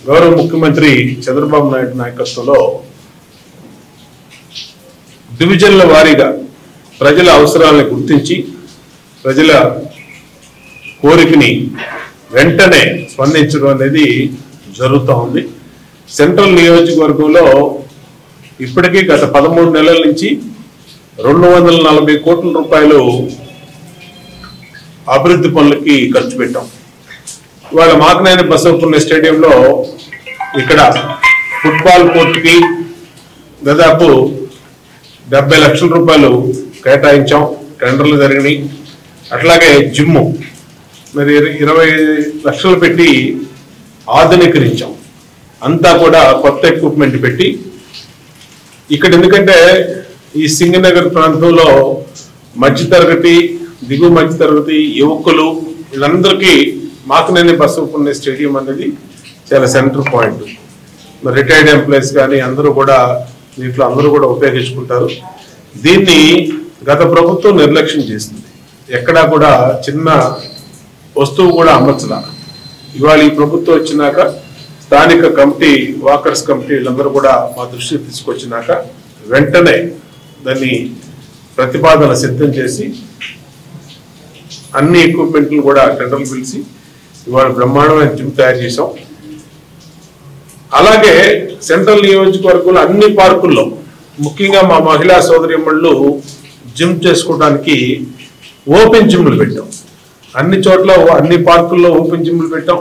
[SPEAKER 6] గౌరవ ముఖ్యమంత్రి చంద్రబాబు నాయుడు నాయకత్వంలో డివిజన్ల వారీగా ప్రజల అవసరాలను గుర్తించి ప్రజల కోరికని వెంటనే స్పందించడం అనేది జరుగుతూ ఉంది. సెంట్రల్ నియోజకవర్గంలో ఇప్పటికీ గత 13 నెలల నుంచి 240 కోట్ల రూపాయలు అభివృద్ధి పనులకి ఖర్చు పెట్టాం. ఇవాళ మాకినేని బసవపున్నయ్య స్టేడియంలో ఇక్కడ ఫుట్బాల్ కోర్టుకి దాదాపు 70 లక్షల రూపాయలు కేటాయించాం, టెండర్లు జరిగినాయి. అట్లాగే జిమ్ము మరి 20 లక్షలు పెట్టి ఆధునీకరించాం. అంతా కూడా కొత్త ఎక్విప్మెంట్ పెట్టి ఇక్కడ, ఎందుకంటే ఈ సింగనగర్ ప్రాంతంలో మధ్యతరగతి, దిగువ మధ్యతరగతి యువకులు వీళ్ళందరికీ మాకినేని బసవపున్నయ్య స్టేడియం అనేది చాలా సెంటర్ పాయింట్. మరి రిటైర్డ్ ఎంప్లాయీస్ కానీ అందరూ కూడా దీంట్లో అందరూ కూడా ఉపయోగించుకుంటారు. దీన్ని గత ప్రభుత్వం నిర్లక్ష్యం చేసింది. ఎక్కడా కూడా చిన్న వస్తువు కూడా అమ్మచ్చలా. ఇవాళ ఈ ప్రభుత్వం వచ్చినాక స్థానిక కమిటీ, వాకర్స్ కమిటీ వీళ్ళందరూ కూడా మా దృష్టికి తీసుకొచ్చినాక వెంటనే దాన్ని ప్రతిపాదన సిద్ధం చేసి అన్ని ఎక్విప్మెంట్లు కూడా టెండర్లు పిలిచి ఇవాళ బ్రహ్మాండమైన జిమ్ తయారు చేసాం. అలాగే సెంట్రల్ నియోజకవర్గంలో అన్ని పార్కుల్లో, ముఖ్యంగా మా మహిళా సోదరీమణులు జిమ్ చేసుకోవడానికి ఓపెన్ జిమ్లు పెట్టాం. అన్ని చోట్ల అన్ని పార్కుల్లో ఓపెన్ జిమ్లు పెట్టాం.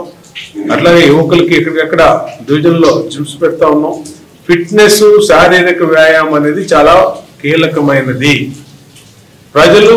[SPEAKER 6] అట్లాగే యువకులకి ఎక్కడికక్కడ డివిజన్లో జిమ్స్ పెడతా ఉన్నాం. ఫిట్నెస్, శారీరక వ్యాయామం అనేది చాలా కీలకమైనది. ప్రజలు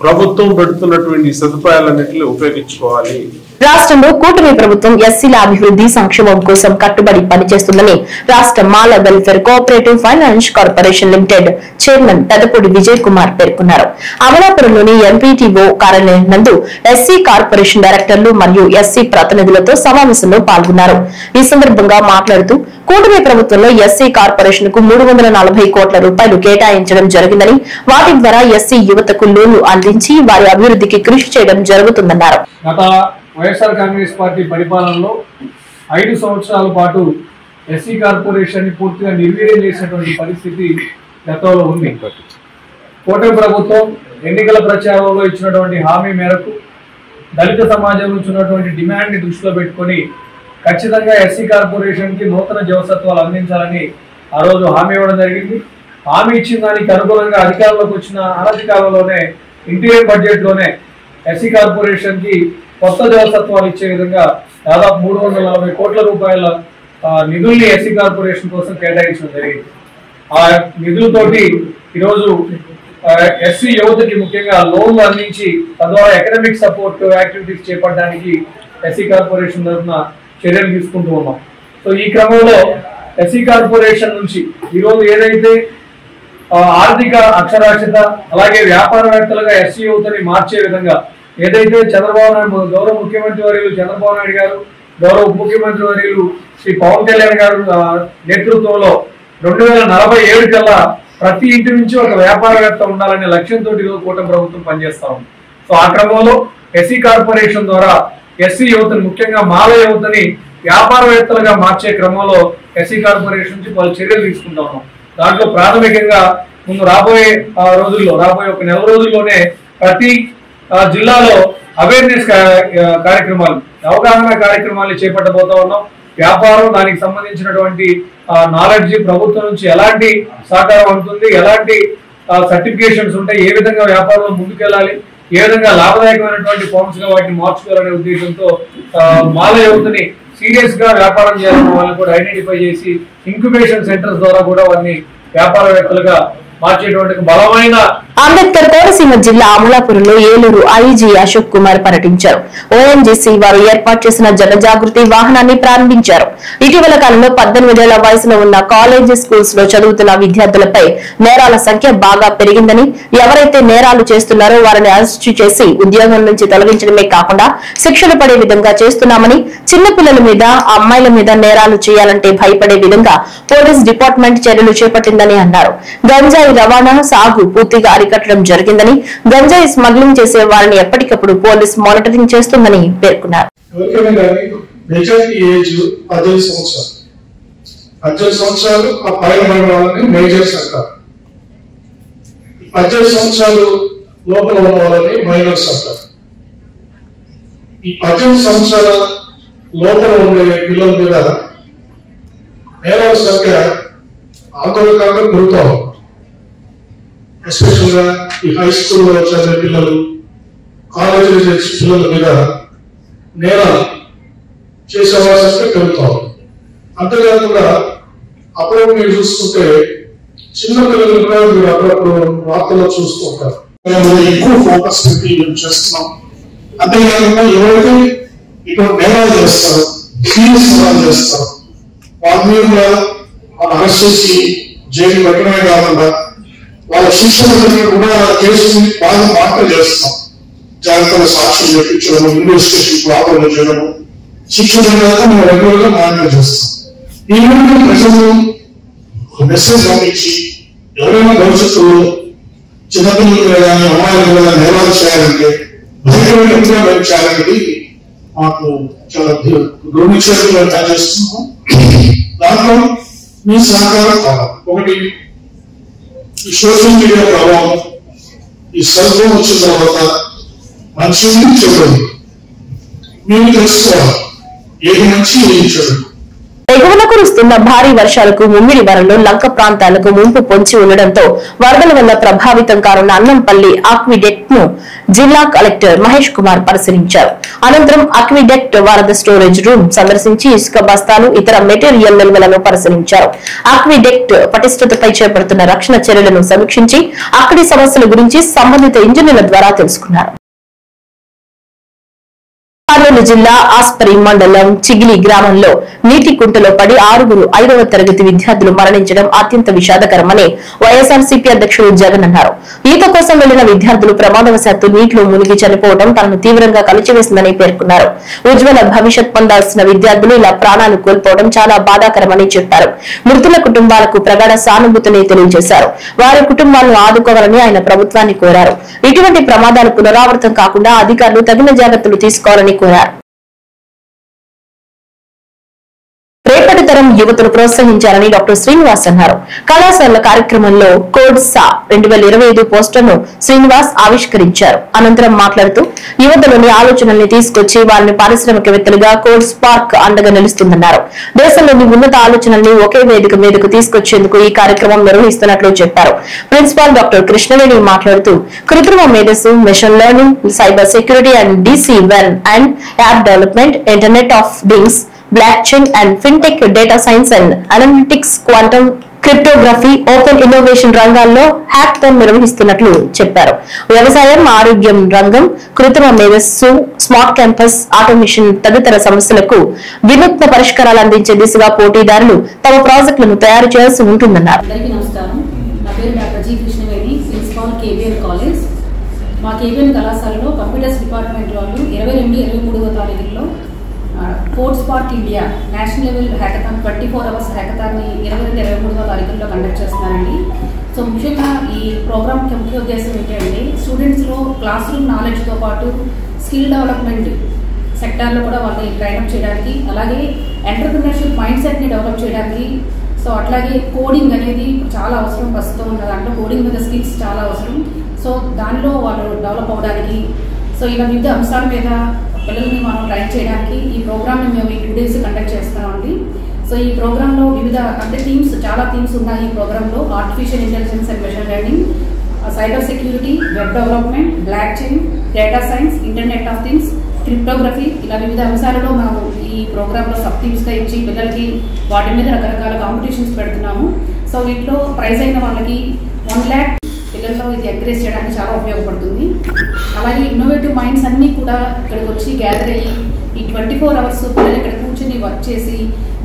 [SPEAKER 6] ప్రభుత్వం పెడుతున్నటువంటి సదుపాయాలన్నింటినీ ఉపయోగించుకోవాలి.
[SPEAKER 1] రాష్ట్రంలో కూటమి ప్రభుత్వం ఎస్సీల అభివృద్ధి సంక్షేమం కోసం కట్టుబడి పనిచేస్తుందని రాష్ట్ర Mala welfare cooperative finance corporation limited chairman Pedapudi Vijay Kumar పేర్కొన్నారు. అమలాపురంలోని ఎంపీటీఓ కార్యాలయం నందు ఎస్సీ కార్పొరేషన్ డైరెక్టర్లు మరియు ఎస్సీ ప్రతినిధులతో సమావేశంలో పాల్గొన్నారు. ఈ సందర్భంగా మాట్లాడుతూ కూటమి ప్రభుత్వంలో ఎస్సీ కార్పొరేషన్ కు 340 కోట్ల రూపాయలు కేటాయించడం జరిగిందని, వాటి ద్వారా ఎస్సీ యువతకు లోన్లు అందించి వారి అభివృద్ధికి కృషి చేయడం జరుగుతుందన్నారు.
[SPEAKER 10] వైఎస్ఆర్ కాంగ్రెస్ పార్టీ పరిపాలనలో 5 సంవత్సరాల పాటు ఎస్సీ కార్పొరేషన్ పూర్తిగా నిర్వీర్యం చేసినటువంటి పరిస్థితి గతంలో ఉంది. కూటమి ప్రభుత్వం ఎన్నికల ప్రచారంలో ఇచ్చినటువంటి హామీ మేరకు దళిత సమాజం నుంచి ఉన్నటువంటి డిమాండ్ని దృష్టిలో పెట్టుకొని ఖచ్చితంగా ఎస్సీ కార్పొరేషన్కి నూతన జవసత్వాలు అందించాలని ఆ రోజు హామీ ఇవ్వడం జరిగింది. హామీ ఇచ్చిన దానికి అనుగుణంగా అధికారంలోకి వచ్చిన అనతి కాలంలోనే ఇంటీరియర్ బడ్జెట్లోనే ఎస్సీ కార్పొరేషన్కి కొత్త జవసత్వాలు ఇచ్చే విధంగా దాదాపు 340 కోట్ల రూపాయల నిధుల్ని ఎస్సీ కార్పొరేషన్ కోసం కేటాయించడం జరిగింది. ఆ నిధులతోటి ఈరోజు ఎస్సీ యువతకి ముఖ్యంగా లోన్లు అందించి తద్వారా ఎకనామిక్ సపోర్ట్ యాక్టివిటీస్ చేపట్టడానికి ఎస్సీ కార్పొరేషన్ తరఫున చర్యలు తీసుకుంటూ ఉన్నాం. సో ఈ క్రమంలో ఎస్సీ కార్పొరేషన్ నుంచి ఈరోజు ఏదైతే ఆర్థిక అక్షరాస్యత అలాగే వ్యాపారవేత్తలుగా ఎస్సీ యువతని మార్చే విధంగా ఏదైతే చంద్రబాబు నాయుడు గౌరవ ముఖ్యమంత్రి వర్యులు చంద్రబాబు నాయుడు గారు గౌరవ ఉప ముఖ్యమంత్రి వర్యులు శ్రీ పవన్ కళ్యాణ్ గారు నేతృత్వంలో 2047 కల్లా ప్రతి ఇంటి నుంచి ఒక వ్యాపారవేత్త ఉండాలనే లక్ష్యంతో ఈరోజు కూటమి ప్రభుత్వం పనిచేస్తా ఉంది. సో ఆ క్రమంలో ఎస్సీ కార్పొరేషన్ ద్వారా ఎస్సీ యువతని ముఖ్యంగా మాల యువతని వ్యాపారవేత్తలుగా మార్చే క్రమంలో ఎస్సీ కార్పొరేషన్ నుంచి వాళ్ళు చర్యలు తీసుకుంటా ఉన్నాం. దాంట్లో ప్రాథమికంగా ముందు రాబోయే ఒక నెల రోజుల్లోనే ప్రతి జిల్లాలో అవేర్నెస్ కార్యక్రమాలు అవగాహన కార్యక్రమాలు చేపట్టబోతా ఉన్నాం. వ్యాపారం దానికి సంబంధించినటువంటి నాలెడ్జ్ ప్రభుత్వం నుంచి ఎలాంటి సహకారం ఉంటుంది, ఎలాంటి సర్టిఫికేషన్స్ ఉంటాయి, ఏ విధంగా వ్యాపారంలో ముందుకెళ్ళాలి, ఏ విధంగా లాభదాయకమైనటువంటి ఫార్మ్స్ గా వాటిని మార్చుకోవాలనే ఉద్దేశంతో మాల యువతని సీరియస్ గా వ్యాపారం చేయాలన్న వాళ్ళని కూడా ఐడెంటిఫై చేసి ఇంక్యుబేషన్ సెంటర్స్ ద్వారా కూడా వారిని వ్యాపారవేత్తలుగా మార్చేటువంటి బలమైన
[SPEAKER 1] అంబేద్కర్ కోనసీమ జిల్లా అమలాపురంలో ఏలూరు ఐజీ అశోక్ కుమార్ పర్యటించారు. ఓఎన్జీసీ వారు ఏర్పాటు చేసిన జనజాగృతి వాహనాన్ని ప్రారంభించారు. ఇటీవల కాలంలో 18 ఏళ్ల వయసులో ఉన్న కాలేజ్ స్కూల్స్ లో చదువుతున్న విద్యార్థులపై నేరాల సంఖ్య బాగా పెరిగిందని, ఎవరైతే నేరాలు చేస్తున్నారో వారిని అరెస్టు చేసి ఉద్యోగం నుంచి తొలగించడమే కాకుండా శిక్షలు పడే విధంగా చేస్తున్నామని, చిన్నపిల్లల మీద అమ్మాయిల మీద నేరాలు చేయాలంటే భయపడే విధంగా పోలీస్ డిపార్ట్మెంట్ చర్యలు చేపట్టిందని అన్నారు. గంజాయి రవాణా సాగు పూర్తిగా అరికట్టడం జరిగిందని, గంజాయి స్మగ్లింగ్ చేసే వారిని ఎప్పటికప్పుడు పోలీస్ మానిటరింగ్ చేస్తుందని పేర్కొన్నారు.
[SPEAKER 11] 18 సంవత్సరాలు ఆ పైన వాళ్ళని మేజర్స్ అంటారు. 18 సంవత్సరాలు లోపల ఉన్న వాళ్ళని మైనర్స్ అంటారు. ఈ 18 సంవత్సరాల లోపల ఉండే పిల్లల మీద నేరాల సంఖ్య ఆందోళనకరంగా పెరుగుతూ ఉంది. ఎస్పెషల్ గా ఈ హై స్కూల్లో చదివే పిల్లలు, కాలేజీలో చేసే పిల్లల మీద నేరాలు చేసే వాళ్ళ సంఖ్య పెరుగుతూ ఉంది. అంతేకాకుండా అప్పుడప్పుడు మీరు చూసుకుంటే చిన్న పిల్లలు కూడా మీరు అప్పుడప్పుడు వార్తల్లో చూస్తుంటారు. ఎక్కువ ఫోకస్ పెట్టి చేస్తున్నాం. అంతేకాకుండా ఎవరైతే ఇటువంటి నేరాలు చేస్తారో, సీరియస్ నేరాలు చేస్తారో వాళ్ళ మీద వాళ్ళు అరెస్ట్ చేసి జైలు పెట్టడమే కాకుండా వాళ్ళ శిక్షణ కూడా కేసుని బాగా మార్పులు చేస్తాం. జాగ్రత్తగా సాక్ష్యం చెప్పించడము, ఇన్వెస్టిగేషన్ ప్రాపర్గా చేయడము, శిక్షణ మనం రెగ్యులర్ గా మానిటర్ చేస్తాం. ఈ విధంగా ప్రజలు మెసేజ్ పంపించి ఎవరైనా భవిష్యత్తులో చిన్నపిల్లలు కానీ అమ్మాయిలు కూడా నేరాలు చేయాలంటే భయంకరంగా మేము చేయాలనేది మాకు చాలా దుర్నిశ్చయంగా పనిచేస్తున్నాము. దాంట్లో మీ సహకారం కావాలి. ఒకటి ఈ సోషల్ మీడియా ప్రభావం, ఈ సెల్ ఫోన్ వచ్చిన తర్వాత మంచిది చెడు మీరు తెలుసుకోవాలి. ఏది మంచి ఏది చెడు.
[SPEAKER 1] ఎగువన కురుస్తున్న భారీ వర్షాలకు ముమ్మిడి వరంలో లంక ప్రాంతాలకు ముంపు పొంచి ఉండడంతో వరదల వల్ల ప్రభావితం కానున్న అన్నంపల్లి ఆక్విడెక్ట్ ను జిల్లా కలెక్టర్ మహేష్ కుమార్ పరిశీలించారు. అనంతరం ఆక్విడెక్ట్ వరద స్టోరేజ్ రూమ్ సందర్శించి ఇసుక బస్తాలు, ఇతర మెటీరియల్ నిల్వలను పరిశీలించారు. ఆక్విడెక్ట్ పటిష్టతపై చేపడుతున్న రక్షణ చర్యలను సమీక్షించి అక్కడి సమస్యల గురించి సంబంధిత ఇంజనీర్ల ద్వారా తెలుసుకున్నారు. కర్నూలు జిల్లా ఆస్పరి మండలం చిగిలి గ్రామంలో నీటి కుంటలో పడి 6 5వ తరగతి విద్యార్థులు మరణించడం అత్యంత విషాదకరమని వైఎస్ఆర్సీపీ అధ్యక్షుడు జగన్ అన్నారు. ఈత కోసం వెళ్లిన విద్యార్థులు ప్రమాదవశాత్తు నీటిలో మునిగి చనిపోవడం తనను తీవ్రంగా కలిచివేసిందని పేర్కొన్నారు. ఉజ్వల భవిష్యత్ పొందాల్సిన విద్యార్థులు ఇలా ప్రాణాలు కోల్పోవడం చాలా బాధాకరమని చెప్పారు. మృతుల కుటుంబాలకు ప్రగాఢ సానుభూతిని తెలియజేశారు. వారి కుటుంబాలను ఆదుకోవాలని ఆయన ప్రభుత్వాన్ని కోరారు. ఇటువంటి ప్రమాదాలు పునరావృతం కాకుండా అధికారులు తగిన జాగ్రత్తలు తీసుకోవాలని కోరారు. రేపటి తరం యువతను ప్రోత్సహించాలని డాక్టర్ శ్రీనివాస్ అన్నారు. కళాశాల కార్యక్రమంలో కోడ్ సా 2025 పోస్టర్ను శ్రీనివాస్ ఆవిష్కరించారు. అనంతరం మాట్లాడుతూ యువతలోని ఆలోచనల్ని తీసుకొచ్చి వారిని పారిశ్రామికవేత్తలుగా కోడ్ స్పార్క్ అండగా నిలుస్తుందన్నారు. దేశంలోని ఉన్నత ఆలోచనల్ని ఒకే వేదిక మీదకు తీసుకొచ్చేందుకు ఈ కార్యక్రమం నిర్వహిస్తున్నట్లు చెప్పారు. ప్రిన్సిపాల్ డాక్టర్ కృష్ణవేణి మాట్లాడుతూ కృత్రిమ మేధస్సు, machine learning, cyber security and DC1 and app development, internet of things, block chain and fintech, data science and analytics, quantum, cryptography, open innovation రంగాల్లో హ్యాకథాన్ నిర్వహిస్తున్నట్లు చెప్పారు. వ్యవసాయం, ఆరోగ్యం రంగం, కృత్రిమ మేధస్సు, స్మార్ట్ క్యాంపస్, ఆటోమేషన్ తదితర సమస్యలకు వినూత్న పరిష్కారాలు అందించే దిశగా పోటీదారులు తమ ప్రాజెక్టులను తయారు చేయాల్సి ఉంటుందన్నారు.
[SPEAKER 12] మా కేబిఎన్ కళాశాలలో కంప్యూటర్స్ డిపార్ట్మెంట్ వాళ్ళు 22-23వ తారీఖుల్లో code spark India national level hackathon 24 hours హ్యాకథాన్ని 22-23వ తారీఖుల్లో కండక్ట్ చేస్తున్నారండి. సో ముఖ్యంగా ఈ ప్రోగ్రామ్ ముఖ్య ఉద్దేశం ఏంటంటే స్టూడెంట్స్లో క్లాస్ రూమ్ నాలెడ్జ్తో పాటు స్కిల్ డెవలప్మెంట్ సెక్టార్లో కూడా వాళ్ళని ట్రైనప్ చేయడానికి, అలాగే ఎంటర్ప్రినర్షిప్ మైండ్ సెట్ని డెవలప్ చేయడానికి, సో అట్లాగే కోడింగ్ అనేది చాలా అవసరం ప్రస్తుతం ఉన్న దాంట్లో కోడింగ్ మీద స్కిల్స్ చాలా అవసరం. సో దానిలో వాళ్ళు డెవలప్ అవ్వడానికి, సో ఇలా వివిధ అంశాల మీద పిల్లల్ని మనం ట్రైన్ చేయడానికి ఈ ప్రోగ్రామ్ని మేము ఈ 2 days కండక్ట్ చేస్తామండి. సో ఈ ప్రోగ్రాంలో వివిధ చాలా థీమ్స్ ఉన్నాయి. ఈ ప్రోగ్రాంలో artificial intelligence and machine learning, cyber security, web development, block chain, data science, internet of things, cryptography, ఇలా వివిధ అంశాలలో మనం ఈ ప్రోగ్రాంలో సబ్ థీమ్స్గా ఇచ్చి పిల్లలకి వాటి మీద రకరకాల కాంపిటీషన్స్ పెడుతున్నాము. సో వీటిలో ప్రైజ్ అయిన వాళ్ళకి 1 lakh పిల్లల్లో ఇది ఎంకరేజ్ చేయడానికి చాలా ఉపయోగపడుతుంది. అలాగే ఇన్నోవేటివ్ మైండ్స్ అన్నీ కూడా ఇక్కడికి వచ్చి గ్యాదర్ అయ్యి ఈ 24 hours పిల్లలు ఇక్కడ కూర్చొని వర్క్ చేసి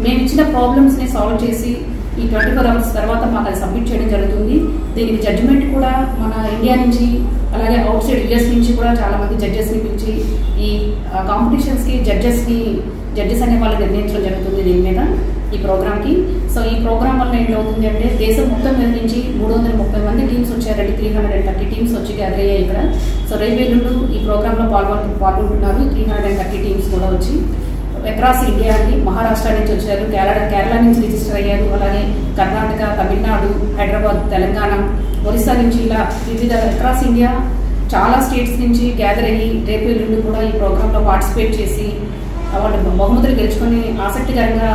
[SPEAKER 12] మేము ఇచ్చిన ప్రాబ్లమ్స్ని సాల్వ్ చేసి ఈ 24 hours తర్వాత మాకు అది సబ్మిట్ చేయడం జరుగుతుంది. దీనికి జడ్జిమెంట్ కూడా మన ఇండియా నుంచి అలాగే అవుట్ సైడ్ యుఎస్ నుంచి కూడా చాలామంది జడ్జెస్ని పిలిచి ఈ కాంపిటీషన్స్కి జడ్జెస్ అనే వాళ్ళు నిర్ణయించడం జరుగుతుంది దీని మీద ఈ ప్రోగ్రామ్కి. సో ఈ ప్రోగ్రామ్ వల్ల ఏంటవుతుంది అంటే దేశం మొత్తం మీద నుంచి 330 మంది టీమ్స్ వచ్చారండి. 330 టీమ్స్ వచ్చి గ్యాదర్ అయ్యాయి ఇక్కడ. సో రేపు ఈ ప్రోగ్రాంలో పాల్గొంటున్నారు 330 టీమ్స్ కూడా వచ్చి అక్రాస్ ఇండియా అండి. మహారాష్ట్ర నుంచి వచ్చారు, కేరళ నుంచి రిజిస్టర్ అయ్యారు, అలాగే కర్ణాటక, తమిళనాడు, హైదరాబాద్, తెలంగాణ, ఒరిస్సా నుంచి ఇలా వివిధ అక్రాస్ ఇండియా చాలా స్టేట్స్ నుంచి గ్యాదర్ అయ్యి రేపు ఎల్లుండి కూడా ఈ ప్రోగ్రాంలో పార్టిసిపేట్ చేసి వాళ్ళు బహుమతులు గెలుచుకొని ఆసక్తికరంగా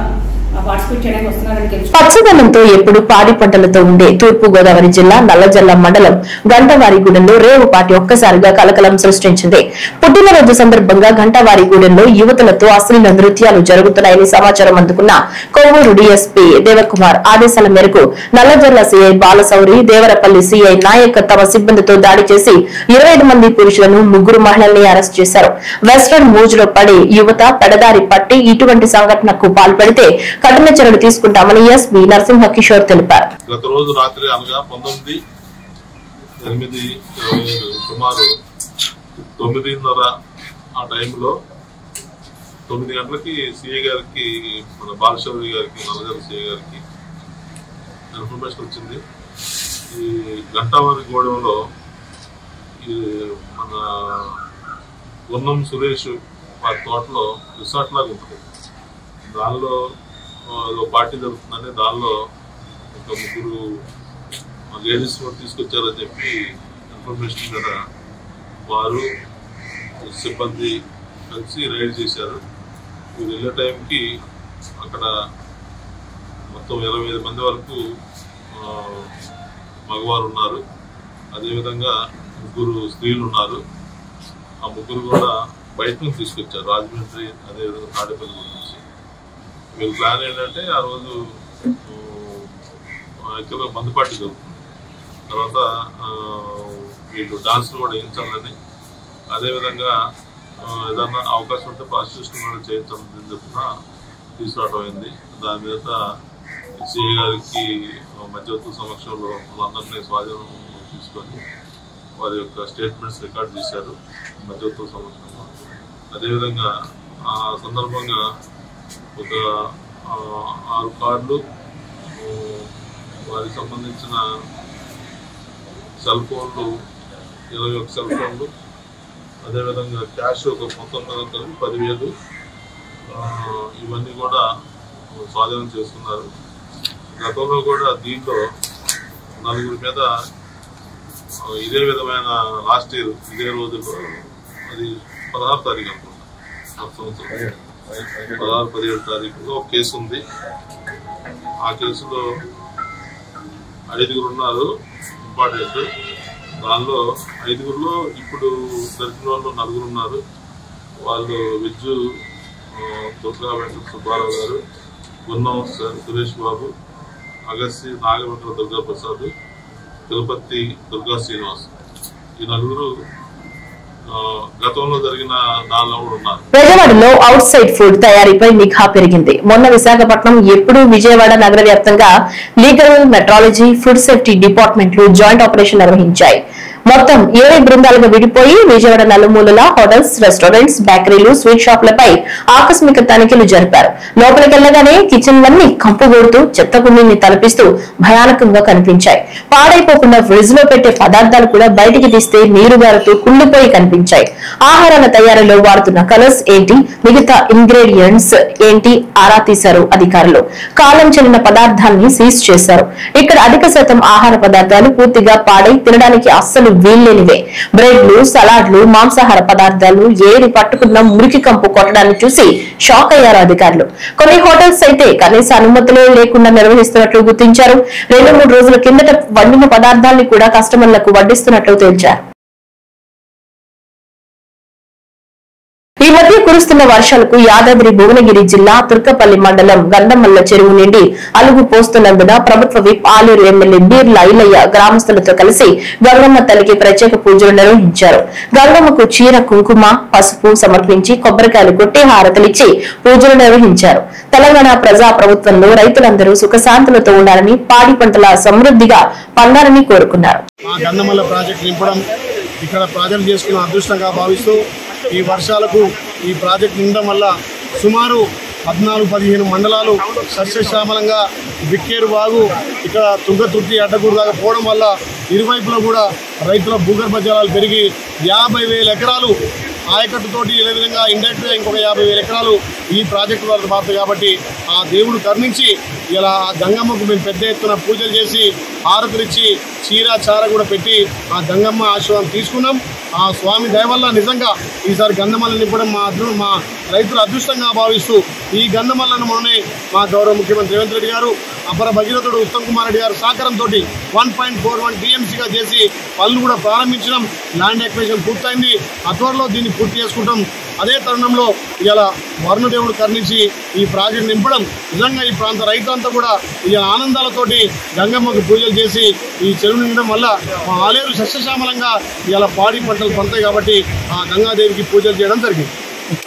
[SPEAKER 1] పచ్చదనంతో ఎప్పుడు పాడి పంటలతో ఉండే తూర్పు గోదావరి జిల్లా నల్లజల్ల మండలం గంటవారిగూడెంలో రేవుపాటి ఒక్కసారిగా కలకలం సృష్టించింది. పుట్టినరోజు సందర్భంగా గంటవారిగూడెంలో యువతులతో అశ్లీల నృత్యాలు జరుగుతున్నాయని సమాచారం అందుకున్న కొవ్వూరు డీఎస్పీ దేవకుమార్ ఆదేశాల మేరకు నల్లజల్ల సీఐ బాలసౌరి, దేవరపల్లి సీఐ నాయక్ తమ సిబ్బందితో దాడి చేసి 25 మంది పురుషులను 3 మహిళల్ని అరెస్ట్ చేశారు. వెస్టర్న్ మూజ్లో పడి యువత పెడదారి పట్టి ఇటువంటి సంఘటనకు పాల్పడితే కఠిన చర్యలు తీసుకుంటామని ఎస్పీ నరసింహ కిషోర్ తెలిపారు.
[SPEAKER 13] గత రోజు రాత్రి అనగా 19/8/2025 సుమారు 9:30 ఆ టైంలో 9 గంటలకి సిఐ గారికి, మన బాలశౌరి గారికి, నల్లజల్ల సిఐ గారికి ఇన్ఫర్మేషన్ వచ్చింది. ఈ గంటవారిగూడెంలో ఈ మన ఉన్నం సురేష్ వారి తోటలో రిసార్ట్ లాగా ఉంటుంది. దానిలో పార్టీ జరుగుతుందని దానిలో ఒక 3 లేడీస్ తీసుకొచ్చారని చెప్పి ఇన్ఫర్మేషన్ మీద వారు సిబ్బంది కలిసి రైడ్ చేశారు. వీరు వెళ్ళే టైంకి అక్కడ మొత్తం 25 మంది వరకు మగవారు ఉన్నారు, అదేవిధంగా 3 స్త్రీలు ఉన్నారు. ఆ 3 కూడా బయట నుంచి తీసుకొచ్చారు, రాజమండ్రి అదేవిధంగా తాడేపల్లి నుంచి. వీళ్ళ ప్లాన్ ఏంటంటే ఆ రోజు ఎక్కువగా మందుపాటి జరుగుతుంది, తర్వాత వీళ్ళు డాన్స్లు కూడా వేయించాలని, అదేవిధంగా ఏదన్నా అవకాశం ఉంటే ప్రాసిక్యూషన్ కూడా చేయించాలని చెప్పిన తీసుకురావడం అయింది. దాని మీద సిఐ గారికి మధ్యవర్తుల సమక్షంలో వాళ్ళందరినీ స్వాధీనం తీసుకొని వారి యొక్క స్టేట్మెంట్స్ రికార్డ్ చేశారు మధ్యవర్తుల సమక్షంలో. అదేవిధంగా ఆ సందర్భంగా ఒక 6 కార్లు, వారికి సంబంధించిన సెల్ ఫోన్లు 21 సెల్ ఫోన్లు, అదేవిధంగా క్యాష్ ఒక మొత్తం మీద కలిపి 10,000 ఇవన్నీ కూడా స్వాధీనం చేసుకున్నారు. గతంలో కూడా దీంట్లో 4 మీద ఇదే విధమైన లాస్ట్ ఇయర్ ఇదే రోజుల్లో, అది 16వ తారీఖు అనుకుంటా, సంవత్సరం 16-17 తారీఖులో కేసు ఉంది. ఆ కేసులో 5 ఉన్నారు ఇంపార్టెంట్. దానిలో 5లో ఇప్పుడు దొరికిన వాళ్ళు 4 ఉన్నారు. వాళ్ళు వెజ్ దుర్గా వెంకట సుబ్బారావు గారు, గున్నం సురేష్ బాబు, అగస్సి నాగవెంకట దుర్గా ప్రసాద్, తిరుపతి దుర్గా శ్రీనివాస్. ఈ నలుగురు గతంలో జరిగిన దానిలో కూడా ఉన్నారు.
[SPEAKER 1] విజయవాడలో అవుట్ సైడ్ ఫుడ్ తయారీపై నిఘా పెరిగింది. మొన్న విశాఖపట్నం, ఎప్పుడు విజయవాడ నగర వ్యాప్తంగా లీగల్, మెట్రాలజీ, ఫుడ్ సేఫ్టీ డిపార్ట్మెంట్లు జాయింట్ ఆపరేషన్ నిర్వహించాయి. మొత్తం 7 బృందాలుగా విడిపోయి విజయవాడ నలుమూలల హోటల్స్, రెస్టారెంట్స్, బేకరీలు, స్వీట్ షాపులపై ఆకస్మిక తనిఖీలు జరిపారు. లోపలికెళ్లగానే కిచెన్లన్నీ కంపుగొడుతూ చెత్త కుండీని తలపిస్తూ భయానకంగా కనిపించాయి. పాడైపోకుండా ఫ్రిడ్జ్ లో పెట్టే పదార్థాలు కూడా బయటికి తీస్తే నీరు గారుతూ కుళ్ళిపోయి కనిపించాయి. ఆహారాల తయారీలో వాడుతున్న కలర్స్ ఏంటి, మిగతా ఇంగ్రీడియంట్స్ ఏంటి ఆరా తీశారు అధికారులు. కాలం చెల్లిన పదార్థాన్ని సీజ్ చేశారు. ఇక్కడ అధిక శాతం ఆహార పదార్థాలు పూర్తిగా పాడై తినడానికి అస్సలు వీల్లేనివే. బ్రెడ్లు, సలాడ్లు, మాంసాహార పదార్థాలు ఏది పట్టుకున్న మురికి కంపు కొట్టడాన్ని చూసి షాక్ అయ్యారు అధికారులు. కొన్ని హోటల్స్ అయితే కనీస అనుమతులే లేకుండా నిర్వహిస్తున్నట్లు గుర్తించారు. 2-3 రోజుల కిందట వండిన పదార్థాన్ని కూడా కస్టమర్లకు వడ్డిస్తున్నట్లు తేల్చారు. ఈ మధ్య కురుస్తున్న వర్షాలకు యాదాద్రి భువనగిరి జిల్లా తుర్కపల్లి మండలం గండమల్ల చెరువు నుండి అలుగు పోస్తున్నందున ప్రభుత్వ విప్ ఆలేరు ఎమ్మెల్యే బీర్ల ఐలయ్య గ్రామస్తులతో కలిసి గంగమ్మ తల్లికి ప్రత్యేక పూజలు నిర్వహించారు. గంగమ్మకు చీర, కుంకుమ, పసుపు సమర్పించి కొబ్బరికాయలు కొట్టి హారతలిచ్చి పూజలు నిర్వహించారు. తెలంగాణ ప్రజా ప్రభుత్వంలో రైతులందరూ సుఖశాంతులతో ఉండాలని, పాడి పంటల సమృద్ధిగా పండాలని కోరుకున్నారు.
[SPEAKER 14] ఇక్కడ ప్రజలు చేసుకున్న అదృష్టంగా భావిస్తూ ఈ వర్షాలకు ఈ ప్రాజెక్టు నిండడం వల్ల సుమారు 14-15 మండలాలు సస్యశ్యామలంగా బిక్కేరు వాగు ఇక్కడ తుంగతుర్తి అడ్డగూరు దాకా పోవడం వల్ల ఇరువైపులో కూడా రైతుల భూగర్భ జలాలు పెరిగి 50,000 ఎకరాలు ఆయకట్టుతోటి ఇదే విధంగా ఇండైరెక్ట్గా ఇంకొక 50,000 ఎకరాలు ఈ ప్రాజెక్టు వల్ల మారుతాయి. కాబట్టి ఆ దేవుడు కరుణించి ఇలా గంగమ్మకు మేము పెద్ద ఎత్తున పూజలు చేసి హారతులిచ్చి చీర చార కూడా పెట్టి ఆ గంగమ్మ ఆశీర్వాదం తీసుకున్నాం. ఆ స్వామి దయ వల్ల నిజంగా ఈసారి గంధమల్లని నింపడం మా రైతుల అదృష్టంగా భావిస్తూ ఈ గంధమల్లను మొన్నే మా గౌరవ ముఖ్యమంత్రి రేవంత్ రెడ్డి గారు, అపర భగీరథుడు ఉత్తమ్ కుమార్ రెడ్డి గారు సహకారంతో 1.41 టీఎంసీగా చేసి పనులు కూడా ప్రారంభించడం. ల్యాండ్ ఎక్విజిషన్ పూర్తయింది. త్వరలో దీన్ని పూర్తి చేసుకుంటాం. అదే తరుణంలో ఇలా వరుణదేవుడు కరుణించి ఈ ప్రాజెక్టు నింపడం నిజంగా ఈ ప్రాంత రైతులంతా కూడా ఇలా ఆనందాలతోటి గంగమ్మకు పూజలు చేసి ఈ చెరువు నిండడం వల్ల మా ఆలేరు సస్యశ్యామలంగా ఇలా పాడి పంటలు పండుతాయి. కాబట్టి ఆ గంగాదేవికి పూజలు చేయడం జరిగింది.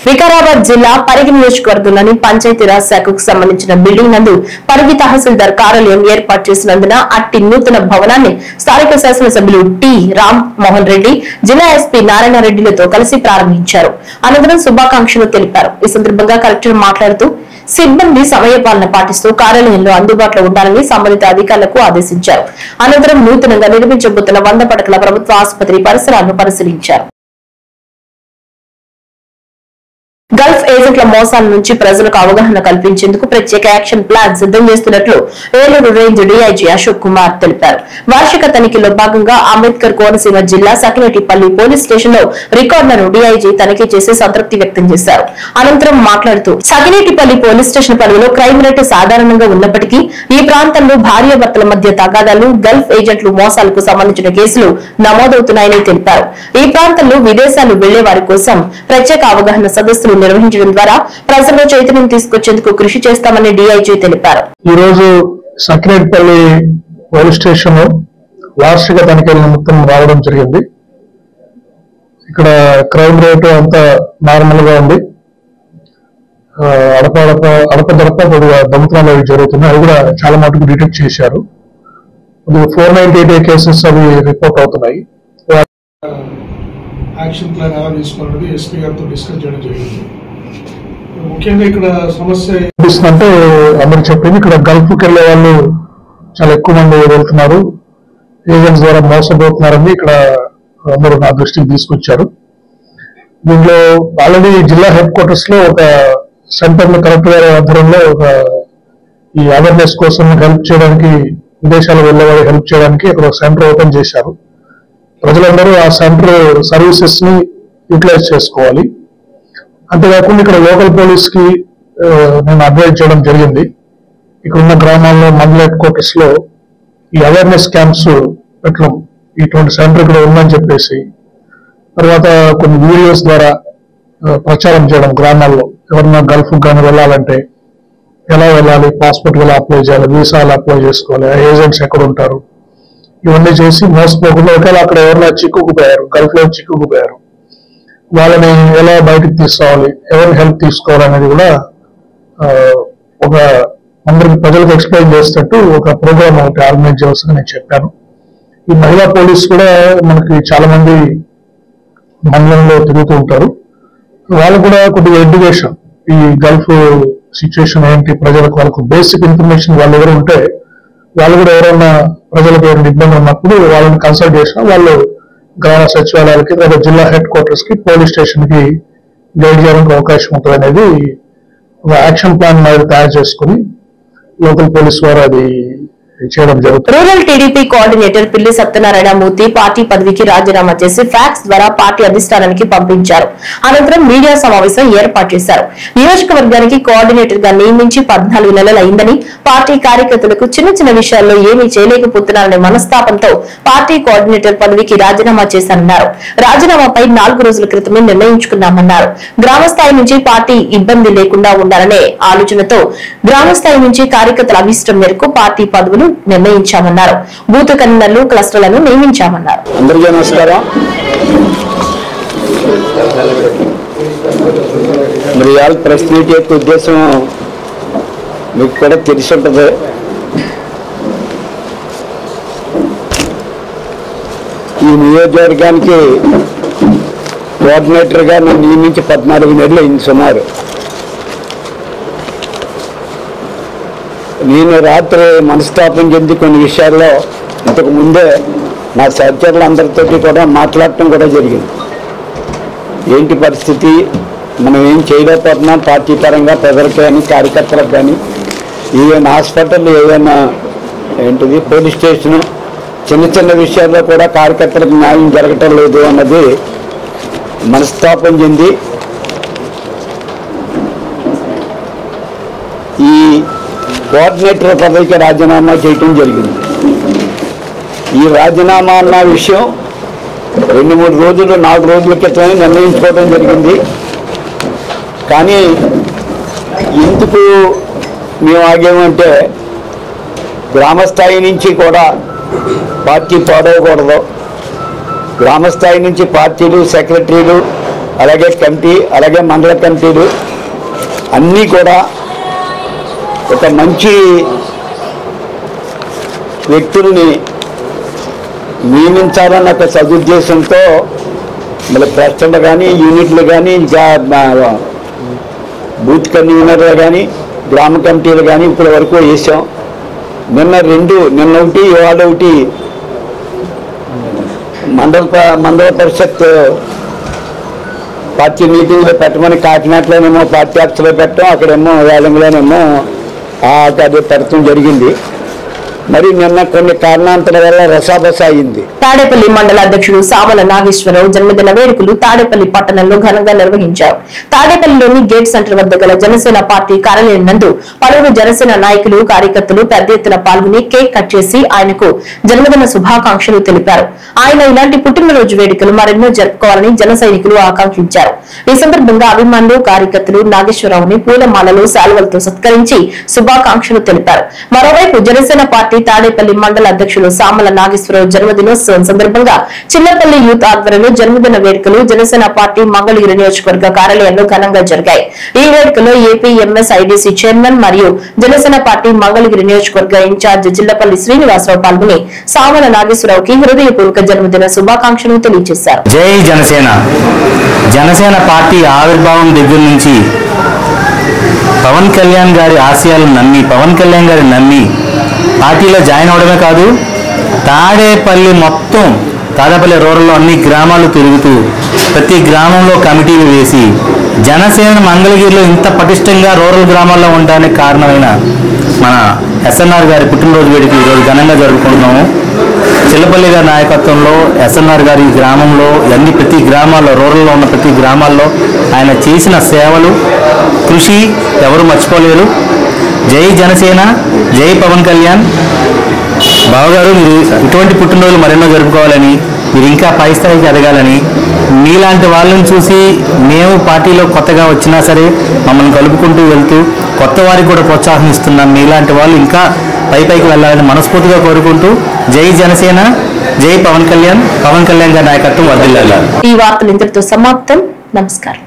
[SPEAKER 1] వికారాబాద్ జిల్లా పరిగి నియోజకవర్గంలోని పంచాయతీరాజ్ శాఖకు సంబంధించిన బిల్డింగ్ నందు పరిగి తహసీల్దార్ కార్యాలయం ఏర్పాటు చేసినందున అట్టి నూతన భవనాన్ని స్థానిక శాసనసభ్యులు టి రామ్ మోహన్ రెడ్డి, జిల్లా ఎస్పీ నారాయణ రెడ్డిలతో కలిసి ప్రారంభించారు. అనంతరం శుభాకాంక్షలు తెలిపారు. ఈ సందర్భంగా కలెక్టర్ మాట్లాడుతూ సిబ్బంది సమయపాలన పాటిస్తూ కార్యాలయంలో అందుబాటులో ఉండాలని సంబంధిత అధికారులకు ఆదేశించారు. అనంతరం నూతనంగా నిర్మించబోతున్న 100 పడకల ప్రభుత్వ ఆసుపత్రి పరిసరాలను పరిశీలించారు. గల్ఫ్ ఏజెంట్ల మోసాల నుంచి ప్రజలకు అవగాహన కల్పించేందుకు ప్రత్యేక యాక్షన్ ప్లాన్ సిద్దం చేస్తున్నట్లు ఏలూరు రేంజ్ డీఐజీ అశోక్ కుమార్ తెలిపారు. వార్షిక తనిఖీలో భాగంగా అంబేద్కర్ కోనసీమ జిల్లా సకినేటిపల్లి పోలీస్ స్టేషన్ లో రికార్డులను డీఐజీ తనిఖీ చేసి సంతృప్తి వ్యక్తం చేశారు. అనంతరం మాట్లాడుతూ సకినేటిపల్లి పోలీస్ స్టేషన్ పరిధిలో క్రైమ్ రేటు సాధారణంగా ఉన్నప్పటికీ ఈ ప్రాంతంలో భార్యాభర్తల మధ్య తగాదాలు, గల్ఫ్ ఏజెంట్లు మోసాలకు సంబంధించిన కేసులు నమోదవుతున్నాయని తెలిపారు. ఈ ప్రాంతంలో విదేశాలు వెళ్లే వారి కోసం ప్రత్యేక అవగాహన సదస్సులు నిర్వహించడం ద్వారా ప్రజల్లో చైతన్యం తీసుకొచ్చేందుకు కృషి చేస్తామని డీఐజీ తెలిపారు.
[SPEAKER 15] ఈ రోజు సకినేటిపల్లి పోలీస్ స్టేషన్ వార్షిక తనిఖీల నిమిత్తం రావడం జరిగింది. ఇక్కడ క్రైమ్ రేటు అంతా నార్మల్ గా ఉంది. అడపదడప కొద్దిగా దొంగతనాలు అవి జరుగుతున్నాయి. అవి కూడా చాలా మటుకు డిటెక్ట్ చేశారు. 498 కేసెస్ అవి రిపోర్ట్ అవుతున్నాయి.
[SPEAKER 11] యాక్షన్ ప్లాన్ ఎలా తీసుకోవాలనేది ఎస్పీ గారితో డిస్కస్ చేయడం జరిగింది. ముఖ్యంగా ఇక్కడ సమస్య
[SPEAKER 15] అంటే అందరూ చెప్పింది, ఇక్కడ గల్ఫ్కి వెళ్లే వాళ్ళు చాలా ఎక్కువ మంది వెళ్తున్నారు, ఏజెంట్స్ ద్వారా మోసపోతున్నారని ఇక్కడ అందరూ నా దృష్టికి తీసుకొచ్చారు. దీంట్లో ఆల్రెడీ జిల్లా హెడ్ క్వార్టర్స్ లో ఒక సెంటర్ లో కలెక్టర్ గారి ఆధ్వర్యంలో ఒక ఈ అవేర్నెస్ కోసం హెల్ప్ చేయడానికి, విదేశాలు వెళ్లే వాళ్ళకి హెల్ప్ చేయడానికి అక్కడ ఒక సెంటర్ ఓపెన్ చేశారు. ప్రజలందరూ ఆ సెంటర్ సర్వీసెస్ ని యూటిలైజ్ చేసుకోవాలి. అంతేకాకుండా ఇక్కడ లోకల్ పోలీస్ కి నేను అడ్వైజ్ చేయడం జరిగింది. ఇక్కడ ఉన్న గ్రామాల్లో మండల హెడ్ క్వార్టర్స్ లో ఈ అవేర్నెస్ క్యాంప్స్ పెట్టడం, ఇటువంటి సెంటర్ ఇక్కడ ఉందని చెప్పేసి, తర్వాత కొన్ని వీడియోస్ ద్వారా ప్రచారం చేయడం గ్రామాల్లో. ఎవరన్నా గల్ఫ్ కానీ వెళ్ళాలంటే ఎలా వెళ్ళాలి, పాస్పోర్ట్ ఎలా అప్లై చేయాలి, వీసా ఎలా అప్లై చేసుకోవాలి, ఏజెంట్స్ ఎక్కడ ఉంటారు, ఇవన్నీ చేసి మోసపోకుండా ఒకవేళ అక్కడ ఎవరైనా చిక్కుకుపోయారు, గల్ఫ్ లో చిక్కుకుపోయారు, వాళ్ళని ఎలా బయటకు తీసుకోవాలి, ఎవరిని హెల్ప్ తీసుకోవాలనేది కూడా ఒక అందరికి ప్రజలకు ఎక్స్ప్లెయిన్ చేసేటట్టు ఒక ప్రోగ్రామ్ ఒకటి ఆర్గనైజ్ చేయాల్సింది నేను చెప్పాను. ఈ మహిళా పోలీస్ కూడా మనకి చాలా మంది మండలంలో తిరుగుతూ ఉంటారు. వాళ్ళు కూడా కొద్దిగా ఎడ్యుకేషన్, ఈ గల్ఫ్ సిచ్యువేషన్ ఏంటి, ప్రజలకు వాళ్ళకు బేసిక్ ఇన్ఫర్మేషన్ వాళ్ళు ఎవరు ఉంటే వాళ్ళు కూడా ఎవరైనా ప్రజలకు ఎవరైనా ఇబ్బంది ఉన్నప్పుడు వాళ్ళని కన్సల్ట్ చేసినా వాళ్ళు గ్రామ సచివాలయాలకి లేదా జిల్లా హెడ్ క్వార్టర్స్ కి పోలీస్ స్టేషన్ కి గైడ్ చేయడానికి అవకాశం ఉంటుంది అనేది ఒక యాక్షన్ ప్లాన్ మీద తయారు చేసుకుని లోకల్ పోలీస్ వారు అది చేయడం జరుగుతుంది.
[SPEAKER 1] రూరల్ టీడీపీ కోఆర్డినేటర్ పిల్లి సత్యనారాయణ మూర్తి పార్టీ పదవికి రాజీనామా చేసి ఫ్యాక్స్ ద్వారా పార్టీ అధిష్టానానికి పంపించారు. అనంతరం మీడియా సమావేశం ఏర్పాటు చేశారు. నియోజకవర్గానికి కోఆర్డినేటర్ గా నియమించి 14 నెలలు అయిందని, పార్టీ కార్యకర్తలకు చిన్న చిన్న విషయాల్లో ఏమీ చేయలేకపోతున్నారనే మనస్తాపంతో పార్టీ కోఆర్డినేటర్ పదవికి రాజీనామా చేశారన్నారు. రాజీనామాపై 4 రోజుల క్రితమే నిర్ణయించుకున్నామన్నారు. గ్రామస్థాయి నుంచి పార్టీ ఇబ్బంది లేకుండా ఉండాలనే ఆలోచనతో గ్రామస్థాయి నుంచి కార్యకర్తల అభిష్టం మేరకు పార్టీ పదవులు నిర్ణయించామన్నారు. బూత్ కన్వీనర్లు, క్లస్టర్లను నియమించామన్నారు.
[SPEAKER 16] అందరికీ నమస్కారం. మరి ఇవాళ ప్రెస్ మీట్ యొక్క ఉద్దేశం మీకు కూడా తెలిసి ఉంటుంది. ఈ నియోజకవర్గానికి కోఆర్డినేటర్గా నన్ను నియమించి 14 నెలలు అయింది సుమారు. నేను రాత్రి మనస్తాపం చెంది కొన్ని విషయాల్లో ఇంతకు ముందే నా సహచరులందరితో కూడా మాట్లాడటం కూడా జరిగింది. ఏంటి పరిస్థితి, మనం ఏం చేయలేకపోతున్నాం పార్టీ పరంగా, ప్రజలకు కానీ కార్యకర్తలకు కానీ, ఈవెన్ హాస్పిటల్, ఏదైనా ఏంటిది పోలీస్ స్టేషను, చిన్న చిన్న విషయాల్లో కూడా కార్యకర్తలకు న్యాయం జరగటం లేదు అన్నది మనస్తాపం చెంది ఈ కోఆర్డినేటర్ పదవికి రాజీనామా చేయటం జరిగింది. ఈ రాజీనామా అన్న విషయం 2-3 రోజులు 4 రోజుల క్రితమే నిర్ణయించుకోవడం జరిగింది. కానీ ఎందుకు మేము ఆగామంటే గ్రామస్థాయి నుంచి కూడా పార్టీ పాడవకూడదు, గ్రామస్థాయి నుంచి పార్టీలు, సెక్రటరీలు, అలాగే కమిటీ, అలాగే మండల కమిటీలు అన్నీ కూడా ఒక మంచి వ్యక్తుల్ని నియమించాలన్న ఒక సదుద్దేశంతో మళ్ళీ క్లస్టర్లు కానీ, యూనిట్లు కానీ, ఇంకా బూత్ కన్వీనర్లు కానీ, గ్రామ కమిటీలు కానీ ఇప్పటి వరకు వేసాం. నిన్న ఒకటి, ఇవాళ ఒకటి మండల పరిషత్ పార్టీ మీటింగ్లో పెట్టమని కాకినాడలోనేమో పార్టీ ఆఫీసులో పెట్టాం, అక్కడేమో వేలంలోనేమో అది పెట్టడం జరిగింది. మరి నిన్న కొన్ని కారణాంతరాల వల్ల రసాబస అయింది.
[SPEAKER 1] తాడేపల్లి మండల అధ్యక్షుడు సామల నాగేశ్వరరావు జన్మదిన వేడుకలు తాడేపల్లి పట్టణంలో ఘనంగా నిర్వహించారు. తాడేపల్లిలోని గేట్ సెంటర్ వద్ద గల జనసేన పార్టీ కార్యాలయం నందు పలువురు జనసేన నాయకులు, కార్యకర్తలు పెద్ద ఎత్తున పాల్గొని కేక్ కట్ చేసి ఆయనకు జన్మదిన శుభాకాంక్షలు తెలిపారు. ఆయన ఇలాంటి పుట్టినరోజు వేడుకలు మరెన్నో జరుపుకోవాలని జన సైనికులు ఆకాంక్షించారు. ఈ సందర్భంగా అభిమానులు, కార్యకర్తలు నాగేశ్వరరావుని పూలమాలలు, శాలువలతో సత్కరించి శుభాకాంక్షలు తెలిపారు. మరోవైపు జనసేన పార్టీ తాడేపల్లి మండల అధ్యక్షులు సామల నాగేశ్వరరావు జన్మదినోత్సవం సందర్భంగా చిన్నపల్లి యూత్ ఆధ్వర్యంలో జన్మదిన వేడుకలు జనసేన పార్టీ మంగళగిరి నియోజకవర్గ కార్యాలయంలో ఘనంగా జరిగాయి. ఈ వేడుకలో ఏపీ ఎంఎస్ ఐడీసీ చైర్మన్ మరియు జనసేన పార్టీ మంగళగిరి నియోజకవర్గ ఇన్ఛార్జ్ జిల్లపల్లి శ్రీనివాసరావు పాల్గొని సామల నాగేశ్వరరావుకి హృదయపూర్వక జన్మదిన శుభాకాంక్షలు తెలియజేశారు.
[SPEAKER 17] జై జనసేన. జనసేన పార్టీ ఆవిర్భావం దగ్గర నుంచి పవన్ కళ్యాణ్ గారి ఆశయాలను నమ్మి, పవన్ కళ్యాణ్ గారిని నమ్మి పార్టీలో జాయిన్ అవడమే కాదు, తాడేపల్లి మొత్తం తాడేపల్లి రూరల్లో అన్ని గ్రామాలు తిరుగుతూ ప్రతి గ్రామంలో కమిటీలు వేసి జనసేన మంగళగిరిలో ఇంత పటిష్టంగా రూరల్ గ్రామాల్లో ఉండడానికి కారణమైన మన ఎస్ఎన్ఆర్ గారి పుట్టినరోజు వేడుక ఈరోజు ఘనంగా జరుపుకుంటున్నాము. చిల్లపల్లి గారి నాయకత్వంలో ఎస్ఎన్ఆర్ గారి గ్రామంలో ప్రతి గ్రామాల్లో, రూరల్లో ఉన్న ప్రతి గ్రామాల్లో ఆయన చేసిన సేవలు, కృషి ఎవరు మర్చిపోలేరు. జై జనసేన, జై పవన్ కళ్యాణ్. బావగారు, మీరు ఇటువంటి పుట్టినరోజులు మరెన్నో జరుపుకోవాలని, మీరు ఇంకా పై స్థాయికి ఎదగాలని, మీలాంటి వాళ్ళని చూసి మేము పార్టీలో కొత్తగా వచ్చినా సరే మమ్మల్ని కలుపుకుంటూ వెళ్తూ కొత్త వారికి కూడా ప్రోత్సాహం ఇస్తున్నాం. మీలాంటి వాళ్ళు ఇంకా పైకి వెళ్ళాలని మనస్ఫూర్తిగా కోరుకుంటూ జై జనసేన, జై పవన్ కళ్యాణ్, పవన్ కళ్యాణ్ గారి నాయకత్వం వర్ధిల్లాలి.
[SPEAKER 1] ఈ వార్తలు ఇంతటితో సమాప్తం. నమస్కారం.